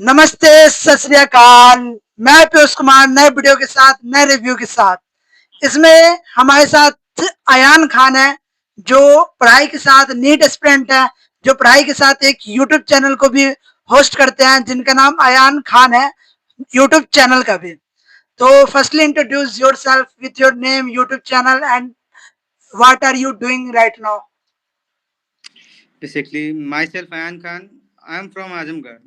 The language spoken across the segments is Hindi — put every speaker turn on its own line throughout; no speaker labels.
नमस्ते, सत श्री अकाल। मैं पीयूष कुमार नए वीडियो के साथ, नए रिव्यू के साथ। इसमें हमारे साथ अयान खान है, जो पढ़ाई के साथ नीट एस्पिरेंट है, जो पढ़ाई के साथ एक यूट्यूब चैनल को भी होस्ट करते हैं, जिनका नाम अयान खान है, यूट्यूब चैनल का भी। तो firstly introduce yourself with your name, YouTube channel and what are you doing right now.
Basically my self Ayan Khan, I am from Azamgarh.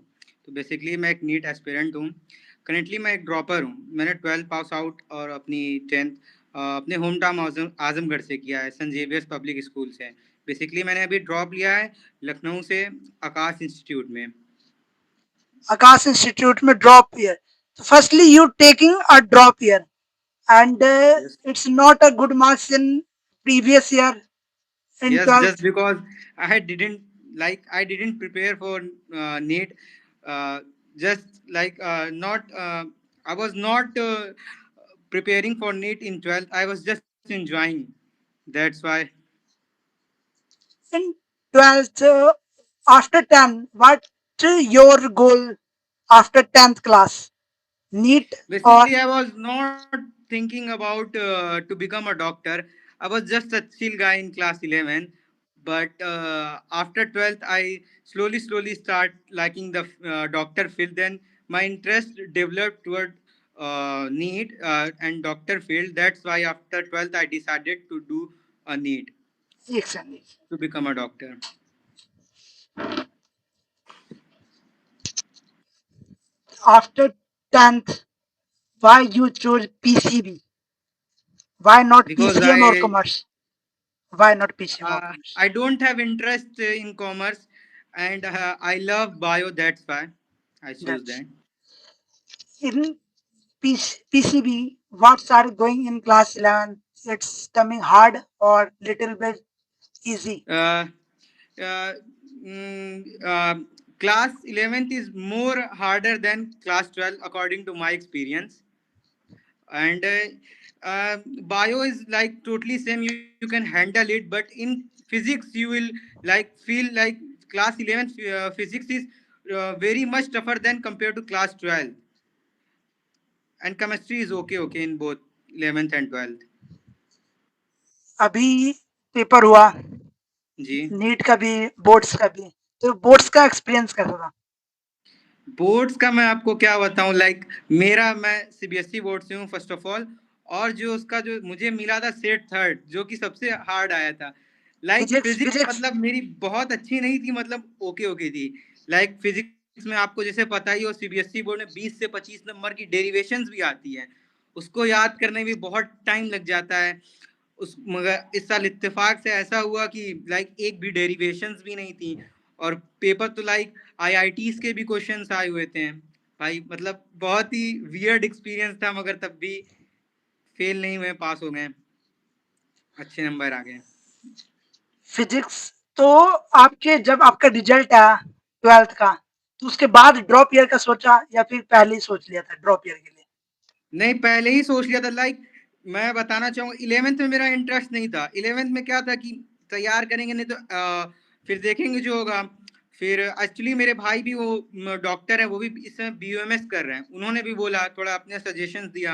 तो बेसिकली मैं एक नीट एस्पिरेंट हूँ। करेंटली मैं एक ड्रॉपर हूँ। मैंने 12th पास आउट और अपनी 10th अपने होम टाउन आजमगढ़ से किया है, सेंट जेवियर्स पब्लिक स्कूल से। बेसिकली मैंने अभी ड्रॉप लिया है लखनऊ से आकाश इंस्टीट्यूट में।
आकाश इंस्टीट्यूट में drop year. So firstly, you taking a drop year, and
Yes.
it's not a good marks in previous year in
Yes, just
12th.
because I didn't prepare for NEET. Uh, just not I was not preparing for NEET in 12th. I was just enjoying. That's why.
In 12th, after 10, what your goal after 10th class? Neat or
Basically, I was not thinking about to become a doctor. I was just a chill guy in class 11. But after 12th, I slowly start liking the doctor field. Then my interest developed toward NEET and doctor field. That's why after 12th, I decided to do a NEET
excellent.
to become a doctor.
After 10th, why you chose PCB? Why not
Because
PCM or commerce? Why not PCM or commerce?
I don't have interest in commerce, and I love bio. That's why I choose
That's
that.
in PCB. What are going in class 11? It's coming hard or little bit easy.
Uh, uh, mm, uh, Class 11th is more harder than class 12 according to my experience. And bio is like totally same, you can handle it, but in physics you will like feel like class 11th physics is very much tougher than compared to class 12. And chemistry is okay in both 11th and 12th.
अभी पेपर हुआ
जी।
नीट का भी, बोर्ड्स का भी, तो बोर्ड्स का एक्सपीरियंस कैसा था?
बोर्ड्स का मैं आपको क्या बताऊं, मैं सीबीएसई बोर्ड से हूँ फर्स्ट ऑफ ऑल। और जो उसका जो मुझे मिला था सेट थर्ड, जो कि सबसे हार्ड आया था।
फिजिक्स
फिजिक्स
फिजिक्स
मतलब मेरी बहुत अच्छी नहीं थी, मतलब ओके ओके थी। फिजिक्स में आपको जैसे पता ही हो, सीबीएसई बोर्ड में 20 से 25 नंबर की डेरिवेशंस भी आती है। उसको याद करने में बहुत टाइम लग जाता है। उस मगर इस साल इत्तेफाक से ऐसा हुआ कि एक भी डेरिवेशंस भी नहीं थी। और पेपर तो आईआईटीज के भी क्वेश्चंस आए हुए थे भाई। मतलब बहुत ही वियर्ड एक्सपीरियंस था, मगर तब भी फेल नहीं हुए, पास हो गए, अच्छे नंबर आ गए।
फिजिक्स तो आपके जब आपका रिजल्ट आया 12th का, तो उसके बाद ड्रॉप ईयर का सोचा या फिर पहले ही सोच लिया था ड्रॉप ईयर के लिए?
नहीं, पहले ही सोच लिया था। मैं बताना चाहूंगा, 11th में मेरा इंटरेस्ट नहीं था। 11th में क्या था कि तैयार करेंगे नहीं तो फिर देखेंगे जो होगा। फिर एक्चुअली मेरे भाई भी वो डॉक्टर है, वो भी इस समय बीयूएमएस कर रहे हैं। उन्होंने भी बोला, थोड़ा अपने सजेशंस दिया।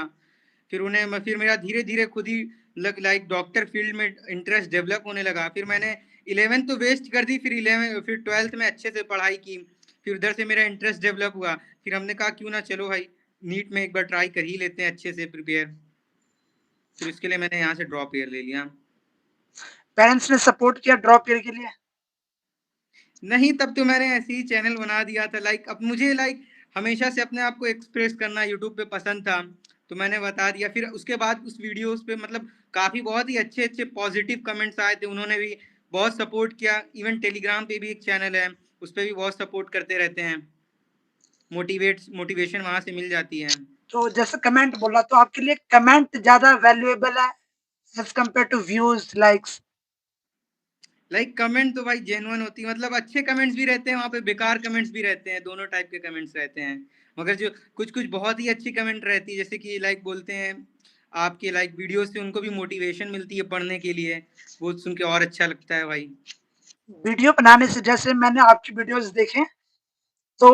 फिर मेरा धीरे धीरे खुद ही डॉक्टर फील्ड में इंटरेस्ट डेवलप होने लगा। फिर मैंने 11th तो वेस्ट कर दी, फिर 12th में अच्छे से पढ़ाई की। फिर उधर से मेरा इंटरेस्ट डेवलप हुआ। फिर हमने कहा क्यों ना चलो भाई नीट में एक बार ट्राई कर ही लेते हैं अच्छे से प्रिपेयर। फिर इसके लिए मैंने यहाँ से ड्रॉप ईयर ले लिया।
पेरेंट्स ने सपोर्ट किया ड्रॉप ईयर के लिए?
नहीं, तब तो मैंने ऐसे ही चैनल बना दिया था। अब मुझे हमेशा से अपने आप को एक्सप्रेस करना यूट्यूब पे पसंद था, तो मैंने बता दिया। फिर उसके बाद उस वीडियोस पे मतलब काफी बहुत ही अच्छे अच्छे पॉजिटिव कमेंट्स आए थे। उन्होंने भी बहुत सपोर्ट किया। इवन टेलीग्राम पे भी एक चैनल है, उस पर भी बहुत सपोर्ट करते रहते हैं। मोटिवेशन वहां से मिल जाती है।
तो जैसे कमेंट बोला, तो आपके लिए कमेंट ज्यादा वैल्यूएबल है as compare to views, likes?
Comment तो भाई जेन्युइन होती है। मतलब अच्छे कमेंट्स भी रहते हैं वहां पे, बेकार कमेंट्स भी रहते हैं, दोनों टाइप के कमेंट्स रहते हैं। मगर जो कुछ कुछ बहुत ही अच्छी कमेंट रहती है, जैसे कि बोलते हैं आपके वीडियो से उनको भी मोटिवेशन मिलती है पढ़ने के लिए, वो सुन के और अच्छा लगता है भाई।
वीडियो बनाने से, जैसे मैंने आपकी वीडियोस देखे, तो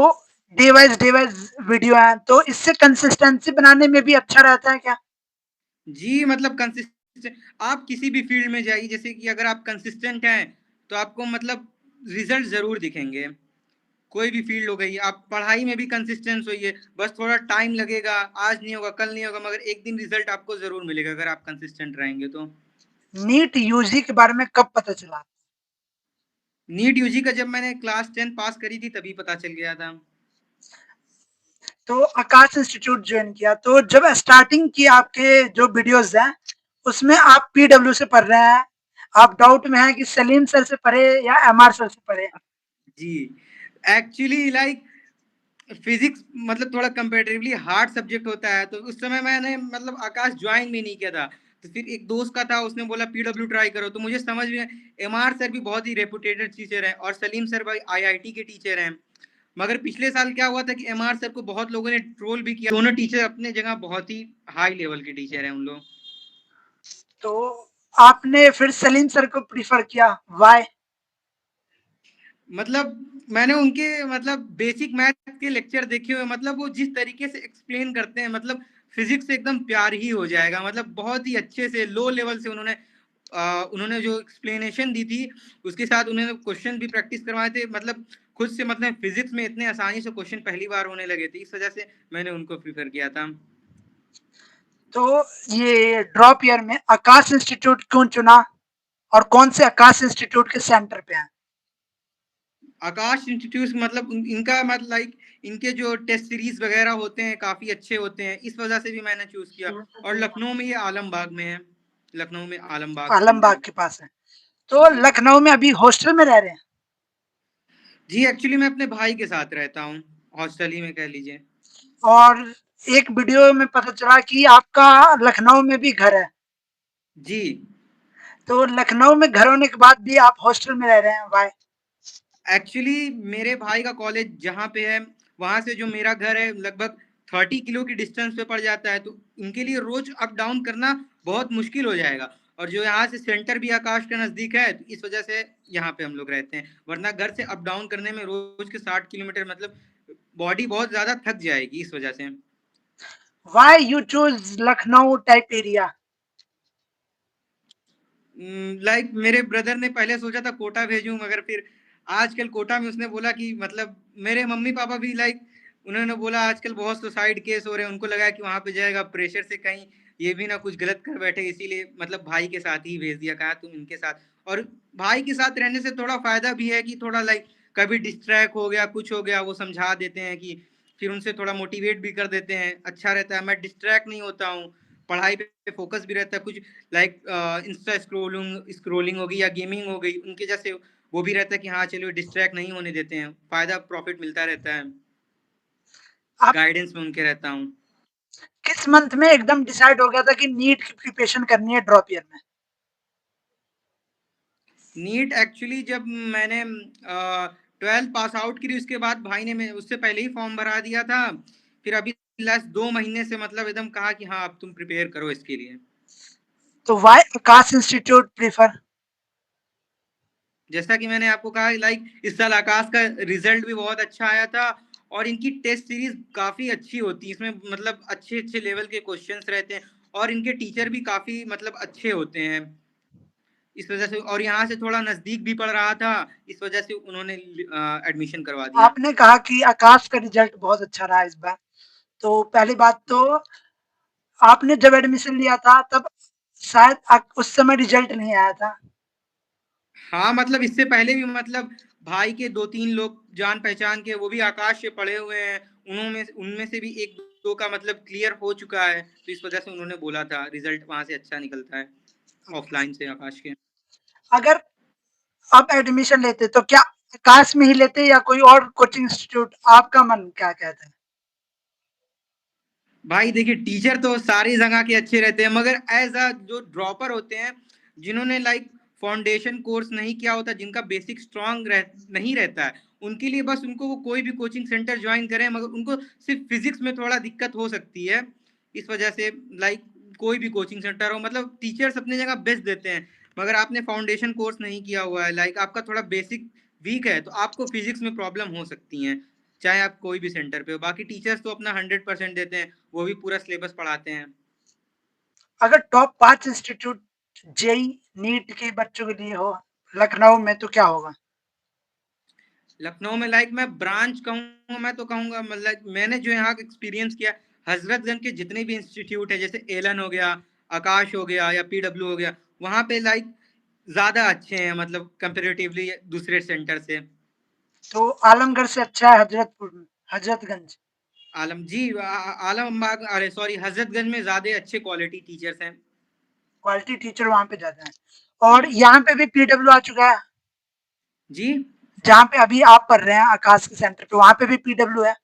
डे वाइज वीडियो है, तो इससे कंसिस्टेंसी बनाने में भी अच्छा रहता है क्या?
जी, मतलब कंसिस्टेंट आप किसी भी फ़ील्ड में जाइए, जैसे कि अगर आप कंसिस्टेंट हैं, तो आपको मतलब रिज़ल्ट ज़रूर दिखेंगे। कोई भी फ़ील्ड हो गई, आप पढ़ाई में भी कंसिस्टेंस होइए, बस थोड़ा टाइम लगेगा, आज नहीं होगा, कल नहीं होगा, मगर एक दिन रिज़ल्ट आपको ज़रूर मिलेगा अगर आप कंसिस्टेंट रहेंगे तो।
नीट यूजी के बारे में कब पता चला?
नीट यूजी का जब मैंने क्लास 10 पास करी थी तभी पता चल गया था।
तो आकाश इंस्टीट्यूट ज्वाइन किया, तो जब स्टार्टिंग की आपके जो वीडियोज़ हैं, उसमें आप पीडब्ल्यू से पढ़ रहे हैं, आप डाउट में हैं कि सलीम सर से पढ़े या एमआर सर से पढ़े?
जी, एक्चुअली लाइक फिज़िक्स मतलब थोड़ा कंपैरेटिवली हार्ड सब्जेक्ट होता है, तो उस समय मैंने मतलब आकाश जॉइन भी नहीं किया था। तो फिर एक दोस्त का था, उसने बोला पीडब्ल्यू ट्राई करो, तो मुझे समझ में एमआर सर भी बहुत ही रेपुटेड टीचर हैं और सलीम सर भाई आईआईटी के टीचर हैं। मगर पिछले साल क्या हुआ था कि एमआर सर को बहुत लोगों ने ट्रोल भी किया। दोनों टीचर अपने जगह बहुत ही हाई लेवल के टीचर हैं उन लोग।
तो आपने फिर सलीम सर को प्रेफ़र किया, व्हाई?
मतलब मैंने उनके मतलब बेसिक मैथ के लेक्चर देखे हुए, मतलब वो जिस तरीके से एक्सप्लेन करते हैं, मतलब फिजिक्स से एकदम प्यार ही हो जाएगा। मतलब बहुत ही अच्छे से लो लेवल से उन्होंने जो एक्सप्लेनेशन दी थी, उसके साथ उन्होंने क्वेश्चन भी प्रैक्टिस करवाए थे। मतलब खुद से मतलब फिजिक्स में इतने आसानी से क्वेश्चन पहली बार होने लगे थे, इस वजह से मैंने उनको प्रीफर किया था।
तो ये ड्रॉप ईयर में आकाश इंस्टीट्यूट क्यों चुना और कौन से आकाश इंस्टीट्यूट के सेंटर पे हैं?
आकाश इंस्टीट्यूट मतलब इनका मतलब लाइक इनके जो टेस्ट सीरीज वगैरह होते हैं काफी अच्छे होते हैं, इस वजह से भी मैंने चूज किया। और लखनऊ में ये आलमबाग में है, लखनऊ में आलमबाग सेंटर
आलमबाग
है।
के पास है। तो
जी
लखनऊ में अभी हॉस्टल में रह रहे हैं?
जी, एक्चुअली मैं अपने भाई के साथ रहता हूँ, हॉस्टल ही में कह लीजिए।
और एक वीडियो में पता चला कि आपका लखनऊ में भी घर है।
जी,
तो लखनऊ में घर होने के बाद भी आप हॉस्टल में रह रहे हैं, व्हाई?
एक्चुअली मेरे भाई का कॉलेज जहाँ पे है, वहां से जो मेरा घर है लगभग 30 किलो की डिस्टेंस पे पड़ जाता है, तो उनके लिए रोज अप डाउन करना बहुत मुश्किल हो जाएगा। और जो यहाँ से सेंटर भी आकाश के नजदीक है, तो इस वजह से यहाँ पे हम लोग रहते हैं, वरना घर से अप डाउन करने में रोज के 60 किलोमीटर मतलब बॉडी बहुत ज्यादा थक जाएगी इस वजह से।
Why you choose Lucknow type area?
Like मेरे ब्रदर ने पहले सोचा था कोटा भेजूं, मगर फिर आजकल कोटा में उसने बोला कि मतलब मेरे मम्मी पापा भी लाइक उन्होंने बोला आजकल बहुत सुसाइड केस हो रहे हैं, उनको लगा कि वहां पे जाएगा प्रेशर से कहीं ये भी ना कुछ गलत कर बैठे, इसीलिए मतलब भाई के साथ ही भेज दिया, कहा तुम इनके साथ। और भाई के साथ रहने से थोड़ा फायदा भी है कि थोड़ा लाइक कभी डिस्ट्रैक्ट हो गया, कुछ हो गया, वो समझा देते हैं कि फिर उनसे थोड़ा मोटिवेट भी कर देते हैं, अच्छा रहता है, मैं डिस्ट्रैक्ट नहीं होता हूँ, पढ़ाई पे फोकस भी रहता है। कुछ लाइक इंस्टा स्क्रोलिंग हो गई या गेमिंग हो गई उनके जैसे, वो भी रहता है कि हाँ चलो डिस्ट्रैक्ट नहीं होने देते हैं, फायदा प्रॉफिट मिलता रहता है,
आप
गाइडेंस में उनके रहता हूँ।
किस मंथ में एकदम डिसाइड हो गया था कि नीट की प्रिपरेशन करनी है ड्रॉप ईयर में?
नीट एक्चुअली जब मैंने 12th पास आउट करी, उसके बाद भाई ने मैं उससे पहले ही फॉर्म भरा दिया था। फिर अभी लास्ट 2 महीने से मतलब एकदम कहा कि हाँ अब तुम प्रिपेयर करो इसके लिए।
तो व्हाई आकाश इंस्टीट्यूट प्रेफर?
जैसा कि मैंने आपको कहा लाइक इस साल आकाश का रिजल्ट भी बहुत अच्छा आया था, और इनकी टेस्ट सीरीज काफी अच्छी होती है, इसमें मतलब अच्छे अच्छे लेवल के क्वेश्चंस रहते हैं, और इनके टीचर भी काफी मतलब अच्छे होते हैं। इस वजह से, और यहाँ से थोड़ा नजदीक भी पड़ रहा था, इस वजह से उन्होंने एडमिशन करवा दिया।
आपने कहा कि आकाश का रिजल्ट बहुत अच्छा रहा इस बार। तो पहली बात तो आपने जब एडमिशन लिया था तब शायद उस समय रिजल्ट नहीं आया था।
हाँ मतलब इससे पहले भी मतलब भाई के 2-3 लोग जान पहचान के वो भी आकाश से पढ़े हुए हैं, उन्होंने उनमें से भी एक दो का मतलब क्लियर हो चुका है, तो इस वजह से उन्होंने बोला था रिजल्ट वहां से अच्छा निकलता है ऑफलाइन से आकाश के।
अगर आप एडमिशन लेते तो क्या आकाश में ही लेते या कोई और कोचिंग इंस्टीट्यूट? आपका मन क्या कहता है?
भाई देखिए टीचर तो सारी जगह के अच्छे रहते हैं, मगर एज अ जो ड्रॉपर होते हैं, जिन्होंने लाइक फाउंडेशन कोर्स नहीं किया होता, जिनका बेसिक नहीं रहता है, उनके लिए बस उनको वो कोई भी कोचिंग सेंटर ज्वाइन करें, मगर उनको सिर्फ फिजिक्स में थोड़ा दिक्कत हो सकती है। इस वजह से लाइक कोई भी कोचिंग सेंटर हो, मतलब टीचर्स अपने जगह बेस्ट देते हैं, मगर आपने फाउंडेशन कोर्स नहीं किया हुआ है, लाइक आपका थोड़ा बेसिक वीक है, तो आपको फिजिक्स में प्रॉब्लम हो सकती है। चाहे आप कोई भी सेंटर पे हो। बाकी टीचर्स तो अपना 100% देते हैं, वो भी पूरा सिलेबस पढ़ाते हैं।
अगर टॉप 5 इंस्टीट्यूट जेईई नीट के बच्चों के लिए हो लखनऊ में तो क्या होगा?
लखनऊ में लाइक मैं ब्रांच कहूँगा, मैं तो कहूँगा मतलब मैंने जो यहाँ एक्सपीरियंस किया, हजरतगंज के जितने भी इंस्टीट्यूट है, जैसे एलन हो गया, आकाश हो गया या पीडब्ल्यू हो गया, वहाँ पे लाइक ज्यादा अच्छे हैं, मतलब कंपेरेटिवली दूसरे सेंटर से।
तो आलमगढ़ से अच्छा है हजरतगंज?
आलम जी आलमबाग, अरे सॉरी, हजरतगंज में ज्यादा अच्छे क्वालिटी टीचर्स हैं।
क्वालिटी टीचर वहां पे ज्यादा है। और यहाँ पे भी पीडब्ल्यू आ चुका है।
जी
जहाँ पे अभी आप पढ़ रहे हैं आकाश के सेंटर पे, वहां पे भी पीडब्ल्यू है।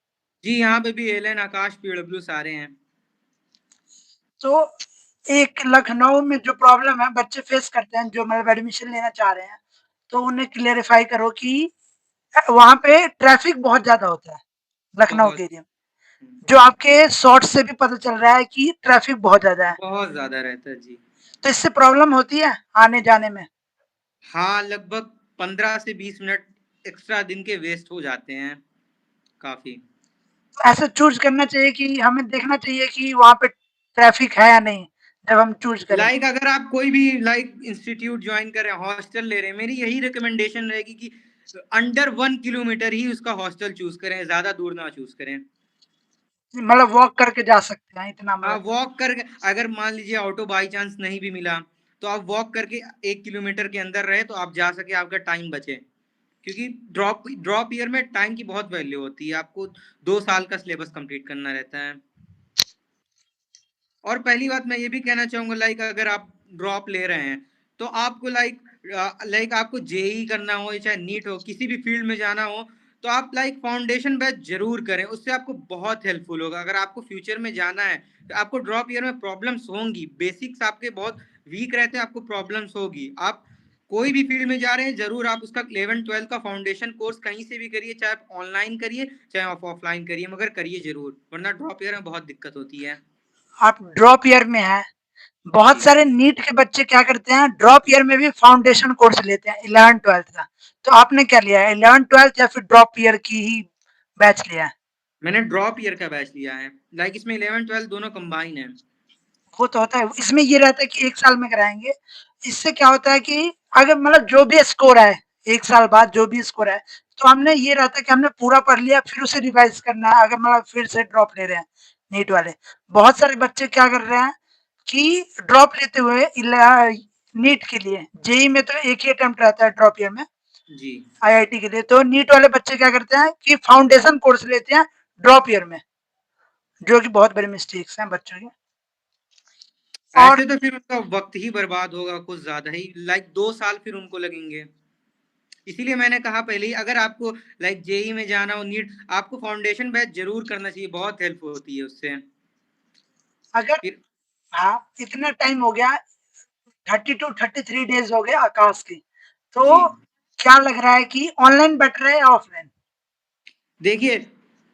जी, यहाँ पे भी एलन, आकाश, पीडब्ल्यू सारे हैं।
तो एक लखनऊ में जो प्रॉब्लम है बच्चे फेस करते हैं जो मतलब एडमिशन लेना चाह रहे हैं, तो उन्हें क्लियरिफाई करो कि वहां पे ट्रैफिक बहुत ज्यादा होता है लखनऊ
बहुत
के एरिया में। जो आपके शॉर्ट से भी पता चल रहा है कि ट्रैफिक बहुत ज्यादा है।
बहुत ज्यादा रहता है जी।
तो इससे प्रॉब्लम होती है आने जाने में।
हाँ, लगभग 15 से 20 मिनट एक्स्ट्रा दिन के वेस्ट हो जाते हैं काफी।
ऐसा चूज करना चाहिए कि हमें देखना चाहिए कि वहां पे ट्रैफिक है या नहीं जब हम चूज करें।
लाइक अगर आप कोई भी लाइक इंस्टीट्यूट ज्वाइन कर रहे हैं, हॉस्टल ले रहे हैं, मेरी यही रिकमेंडेशन रहेगी कि अंडर 1 किलोमीटर ही उसका हॉस्टल चूज करें, ज्यादा दूर ना चूज करें।
मतलब वॉक करके जा सकते हैं इतना
हाँ,
मतलब।
वॉक करके, अगर मान लीजिए ऑटो बाई चांस नहीं भी मिला, तो आप वॉक करके 1 किलोमीटर के अंदर रहे तो आप जा सके, आपका टाइम बचे। क्योंकि ड्रॉप ड्रॉप ईयर में टाइम की बहुत वैल्यू होती है, आपको 2 साल का सिलेबस कंप्लीट करना रहता है। और पहली बात मैं ये भी कहना चाहूंगा, लाइक अगर आप ड्रॉप ले रहे हैं तो आपको लाइक आपको जेई करना हो चाहे नीट हो, किसी भी फील्ड में जाना हो, तो आप लाइक फाउंडेशन बैच जरूर करें, उससे आपको बहुत हेल्पफुल होगा। अगर आपको फ्यूचर में जाना है तो आपको ड्रॉप ईयर में प्रॉब्लम्स होंगी, बेसिक्स आपके बहुत वीक रहते हैं, आपको प्रॉब्लम्स होगी। आप कोई भी फील्ड में जा रहे हैं, जरूर आप उसका 11-12 का फाउंडेशन कोर्स कहीं से भी करिए, चाहे आप ऑनलाइन करिए चाहे आप ऑफलाइन करिए, मगर करिए जरूर, वरना ड्रॉप ईयर में बहुत दिक्कत होती है।
आप ड्रॉप ईयर में हैं, बहुत
जी,
सारे नीट के बच्चे क्या करते हैं ड्रॉप ईयर में भी फाउंडेशन कोर्स लेते हैं 11th 12th का। तो आपने क्या लिया है 11th 12th या फिर ड्रॉप ईयर की ही बैच लिया है?
मैंने ड्रॉप ईयर का बैच लिया है, लाइक इसमें 11-12 दोनों कंबाइन है।
वो तो होता है, इसमें ये रहता है कि 1 साल में कराएंगे। इससे क्या होता है कि अगर मतलब जो भी स्कोर है 1 साल बाद जो भी स्कोर है, तो हमने ये रहता है कि हमने पूरा पढ़ लिया फिर उसे रिवाइज करना है अगर मतलब फिर से ड्रॉप ले रहे हैं नीट वाले। बहुत सारे बच्चे क्या कर रहे हैं कि ड्रॉप लेते हुए नीट के लिए, जेई में तो एक ही अटेम्प्ट रहता है ड्रॉप ईयर में,
जी,
आईआईटी के लिए तो नीट वाले बच्चे क्या करते हैं कि फाउंडेशन कोर्स लेते हैं ड्रॉप ईयर में, जो कि बहुत बड़ी मिस्टेक्स हैं बच्चों की। और
ऐसे तो फिर उनका वक्त ही बर्बाद होगा कुछ ज्यादा ही, लाइक 2 साल फिर उनको लगेंगे। इसीलिए मैंने कहा पहले ही, अगर आपको लाइक जेई में जाना हो, नीट, आपको फाउंडेशन बैच जरूर करना चाहिए, बहुत हेल्प होती है उससे।
अगर
फिर
हाँ इतना टाइम हो गया, 32-33 डेज हो गए आकाश के, तो
जी,
क्या लग रहा है कि ऑनलाइन बेटर है या ऑफलाइन?
देखिए,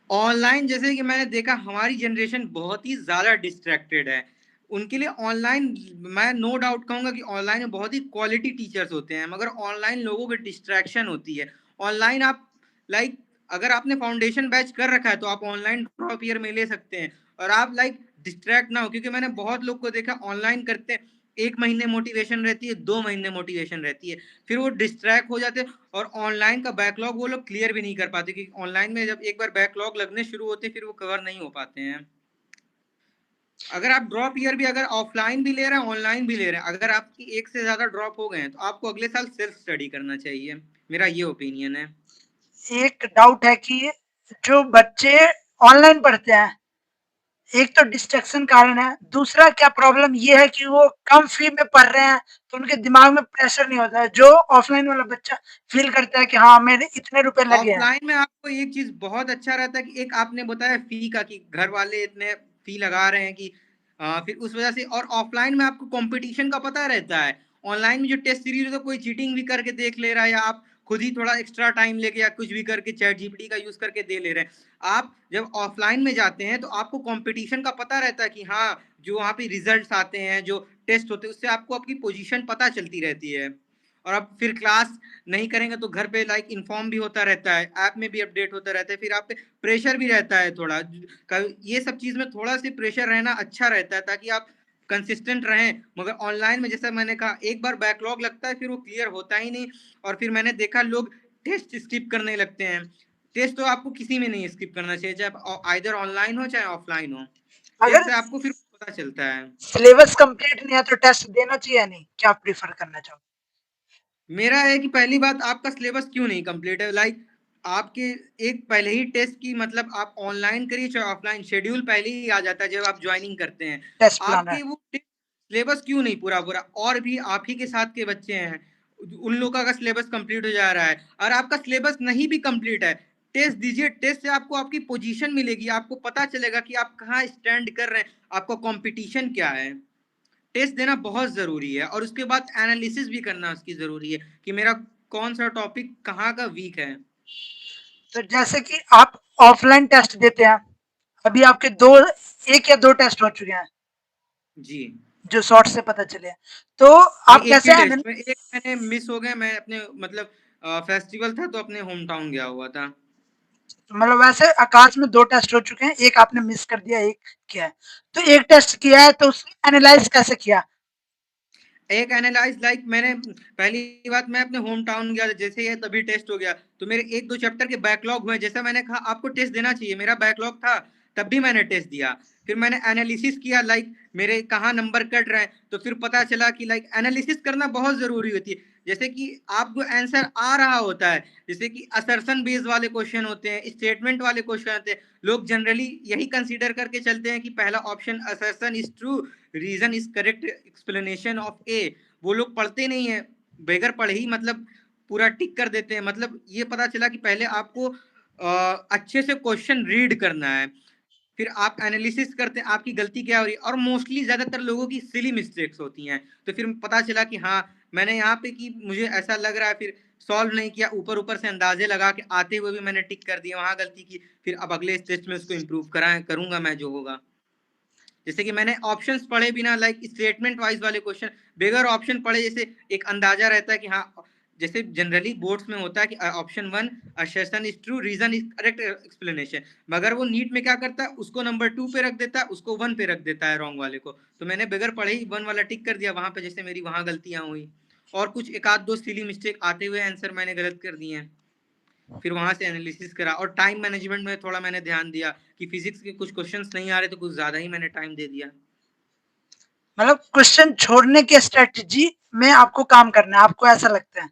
ऑनलाइन जैसे कि मैंने देखा हमारी जनरेशन बहुत ही ज्यादा डिस्ट्रैक्टेड है, उनके लिए ऑनलाइन, मैं नो डाउट कहूंगा कि ऑनलाइन में बहुत ही क्वालिटी टीचर्स होते हैं, मगर ऑनलाइन लोगों की डिस्ट्रैक्शन होती है। ऑनलाइन आप लाइक अगर आपने फाउंडेशन बैच कर रखा है तो आप ऑनलाइन ड्रॉप ईयर में ले सकते हैं, और आप लाइक डिस्ट्रैक्ट ना हो, क्योंकि मैंने बहुत लोग को देखा ऑनलाइन करते हैं, 1 महीने मोटिवेशन रहती है, 2 महीने मोटिवेशन रहती है, फिर वो डिस्ट्रैक्ट हो जाते हैं, और ऑनलाइन का बैकलॉग वो लोग क्लियर भी नहीं कर पाते, क्योंकि ऑनलाइन में जब एक बार बैकलॉग लगने शुरू होते हैं फिर वो कवर नहीं हो पाते हैं। अगर आप ड्रॉप ईयर भी अगर ऑफलाइन भी ले रहे हैं, ऑनलाइन भी ले रहे हैं, अगर आपकी एक से ज्यादा ड्रॉप हो गए हैं तो आपको अगले साल सेल्फ स्टडी करना चाहिए, मेरा ये ओपिनियन है।
एक डाउट है कि जो बच्चे ऑनलाइन पढ़ते हैं, एक तो डिस्ट्रैक्शन कारण है, दूसरा क्या प्रॉब्लम ये है कि वो कम फी में पढ़ रहे हैं तो उनके दिमाग में प्रेशर नहीं होता है, जो ऑफलाइन वाला बच्चा फील करता है कि हाँ मेरे इतने रुपए लगे हैं।
ऑफलाइन में आपको एक चीज बहुत अच्छा रहता है कि एक आपने बताया फी का, कि घर वाले इतने फी लगा रहे हैं कि फिर उस वजह से, और ऑफलाइन में आपको कंपटीशन का पता रहता है। ऑनलाइन में जो टेस्ट सीरीज है तो कोई चीटिंग भी करके देख ले रहा है, या आप खुद ही थोड़ा एक्स्ट्रा टाइम लेके या कुछ भी करके चैट जीपीटी का यूज करके दे ले रहे हैं। आप जब ऑफलाइन में जाते हैं तो आपको कंपटीशन का पता रहता है कि हाँ, जो वहाँ पे रिजल्ट्स आते हैं, जो टेस्ट होते हैं, उससे आपको आपकी पोजीशन पता चलती रहती है। और अब फिर क्लास नहीं करेंगे तो घर पे लाइक इन्फॉर्म भी होता रहता है, ऐप में भी अपडेट होता रहता है, फिर आप पे प्रेशर भी रहता है थोड़ा। ये सब चीज में थोड़ा सी प्रेशर रहना अच्छा रहता है ताकि आप कंसिस्टेंट रहें। मगर ऑनलाइन में जैसा मैंने कहा, एक बार बैकलॉग लगता है फिर वो क्लियर होता ही नहीं। और फिर मैंने देखा लोग टेस्ट स्किप करने लगते हैं। टेस्ट तो आपको किसी में नहीं स्किप करना चाहिए, चाहे आइदर ऑनलाइन हो चाहे ऑफलाइन हो। टेस्ट
अगर
से आपको फिर पता चलता है।
सिलेबस कंप्लीट नहीं है तो टेस्ट देना चाहिए या नहीं, क्या आप प्रीफर करना चाहोगे?
मेरा है कि पहली बात, आपका सिलेबस क्यों नहीं कंप्लीट है? लाइक आपके एक पहले ही टेस्ट की, मतलब आप ऑनलाइन करिए चाहे ऑफलाइन, शेड्यूल पहले ही आ जाता है जब आप ज्वाइनिंग करते हैं।
टेस्ट प्लान है।
आपके वो सिलेबस क्यों नहीं पूरा पूरा? और भी आप ही के साथ के बच्चे हैं, उन लोगों का सिलेबस कंप्लीट हो जा रहा है, और आपका सिलेबस नहीं भी कंप्लीट है, टेस्ट दीजिए। टेस्ट से आपको आपकी पोजीशन मिलेगी, आपको पता चलेगा कि आप कहाँ स्टैंड कर रहे हैं, आपका कंपटीशन क्या है। टेस्ट देना बहुत जरूरी है, और उसके बाद एनालिसिस भी करना उसकी जरूरी है कि मेरा कौन सा टॉपिक कहाँ का वीक है।
तो जैसे कि आप ऑफलाइन टेस्ट देते हैं, अभी आपके दो, एक या दो टेस्ट हो चुके हैं
जी,
जो शॉर्ट से पता चले, तो
नहीं
आप
एक
कैसे
ही टेस्ट में, एक मैंने मिस हो गया, मैं अपने मतलब फेस्टिवल था तो अपने होम टाउन गया हुआ था।
मतलब वैसे आकाश में दो टेस्ट हो चुके हैं, एक आपने मिस कर दिया, एक किया है, तो एक टेस्ट किया है तो उसको एनालाइज कैसे किया?
एक एनालाइज लाइक मैंने, पहली बात मैं अपने होम टाउन गया, जैसे ये तभी टेस्ट हो गया, तो मेरे एक दो चैप्टर के बैकलॉग हुए, जैसा मैंने कहा आपको टेस्ट देना चाहिए, मेरा बैकलॉग था तब भी मैंने टेस्ट दिया। फिर मैंने एनालिसिस किया लाइक मेरे कहाँ नंबर कट रहे हैं, तो फिर पता चला कि लाइक एनालिसिस करना बहुत जरूरी होती है। जैसे कि आपको आंसर आ रहा होता है, जैसे कि असर्शन बेस्ड वाले क्वेश्चन होते हैं, स्टेटमेंट वाले क्वेश्चन होते हैं, लोग जनरली यही कंसीडर करके चलते हैं कि पहला option assertion is true, reason is correct explanation of A. वो लोग पढ़ते नहीं है, बगैर पढ़े ही मतलब पूरा टिक कर देते हैं। मतलब ये पता चला कि पहले आपको अच्छे से क्वेश्चन रीड करना है, फिर आप एनालिसिस करते हैं आपकी गलती क्या हो रही है, और मोस्टली ज्यादातर लोगों की सिली मिस्टेक्स होती हैं। तो फिर पता चला कि हाँ मैंने यहाँ पे कि मुझे ऐसा लग रहा है, फिर सॉल्व नहीं किया, ऊपर ऊपर से अंदाजे लगा के आते हुए भी मैंने टिक कर दिया, वहां गलती की, फिर अब अगले टेस्ट में उसको इम्प्रूव करूंगा मैं जो होगा। जैसे कि मैंने ऑप्शंस पढ़े बिना, लाइक स्टेटमेंट वाइज वाले क्वेश्चन बगैर ऑप्शन पढ़े, जैसे एक अंदाजा रहता है कि हाँ, जैसे जनरली बोर्ड्स में होता है कि option one assertion is true, reason is correct explanation, मगर वो नीट में क्या करता है, उसको नंबर टू पे रख देता है, उसको वन पे रख देता है रॉन्ग वाले को। तो मैंने बगैर पढ़े ही वन वाला टिक कर दिया वहां पे, जैसे मेरी वहां गलतियां हुई, और कुछ एक आध दो सिली मिस्टेक आते हुए आंसर मैंने गलत कर दिए हैं। फिर वहां से एनालिसिस करा, और टाइम मैनेजमेंट में थोड़ा मैंने ध्यान दिया कि फिजिक्स के कुछ क्वेश्चंस नहीं आ रहे तो कुछ ज्यादा ही मैंने टाइम दे दिया।
मतलब क्वेश्चन छोड़ने की स्ट्रेटजी में आपको काम करना है, आपको ऐसा लगता है?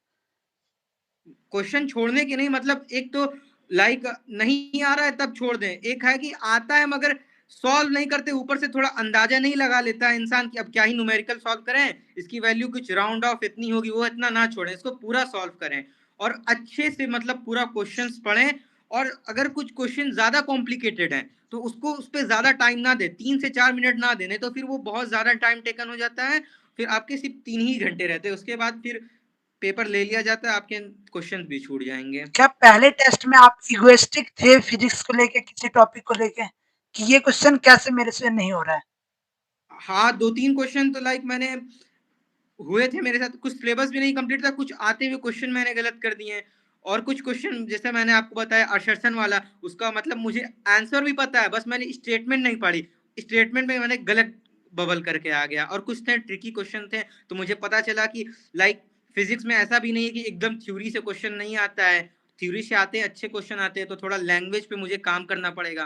क्वेश्चन छोड़ने की नहीं, मतलब एक तो लाइक नहीं आ रहा है तब छोड़ दें, एक है कि आता है मगर सॉल्व नहीं करते, ऊपर से थोड़ा अंदाजा नहीं लगा लेता है इंसान कि अब क्या ही न्यूमेरिकल सॉल्व करें, इसकी वैल्यू कुछ राउंड ऑफ इतनी होगी, वो इतना ना छोड़ें, इसको पूरा सॉल्व करें, और अच्छे से मतलब पूरा क्वेश्चंस पढ़ें। और अगर कुछ क्वेश्चन ज्यादा कॉम्प्लिकेटेड है तो उसको उस पर ज्यादा टाइम ना दे, 3 से 4 मिनट ना देने, तो फिर वो बहुत ज्यादा टाइम टेकन हो जाता है, फिर आपके सिर्फ 3 ही घंटे रहते हैं, उसके बाद फिर पेपर ले लिया जाता है, आपके क्वेश्चन भी छूट जाएंगे।
क्या पहले टेस्ट में आप इगोइस्टिक थे फिजिक्स को लेके, किसी टॉपिक को लेके, कि ये क्वेश्चन कैसे मेरे से नहीं हो रहा है?
हाँ, 2-3 क्वेश्चन तो लाइक मैंने हुए थे मेरे साथ, कुछ सिलेबस भी नहीं कंप्लीट था, कुछ आते हुए क्वेश्चन मैंने गलत कर दिए हैं, और कुछ क्वेश्चन जैसे मैंने आपको बताया असर्शन वाला, उसका मतलब मुझे आंसर भी पता है, बस मैंने स्टेटमेंट नहीं पढ़ी, स्टेटमेंट में मैंने गलत बबल करके आ गया, और कुछ थे ट्रिकी क्वेश्चन थे, तो मुझे पता चला कि लाइक फिजिक्स में ऐसा भी नहीं है कि एकदम थ्योरी से क्वेश्चन नहीं आता है, थ्योरी से आते हैं अच्छे क्वेश्चन आते हैं, तो थोड़ा लैंग्वेज पे मुझे काम करना पड़ेगा।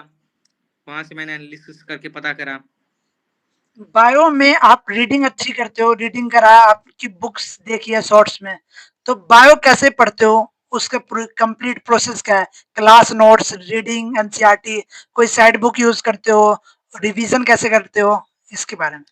वहां से मैंने एनालिसिस करके पता करा।
बायो में आप रीडिंग अच्छी करते हो, रीडिंग कराया, आपकी बुक्स देखी है शॉर्ट्स में, तो बायो कैसे पढ़ते हो? उसका कंप्लीट प्रोसेस क्या है? क्लास नोट्स, रीडिंग, एनसीईआरटी, कोई साइड बुक यूज करते हो, रिवीजन कैसे करते हो, इसके बारे में?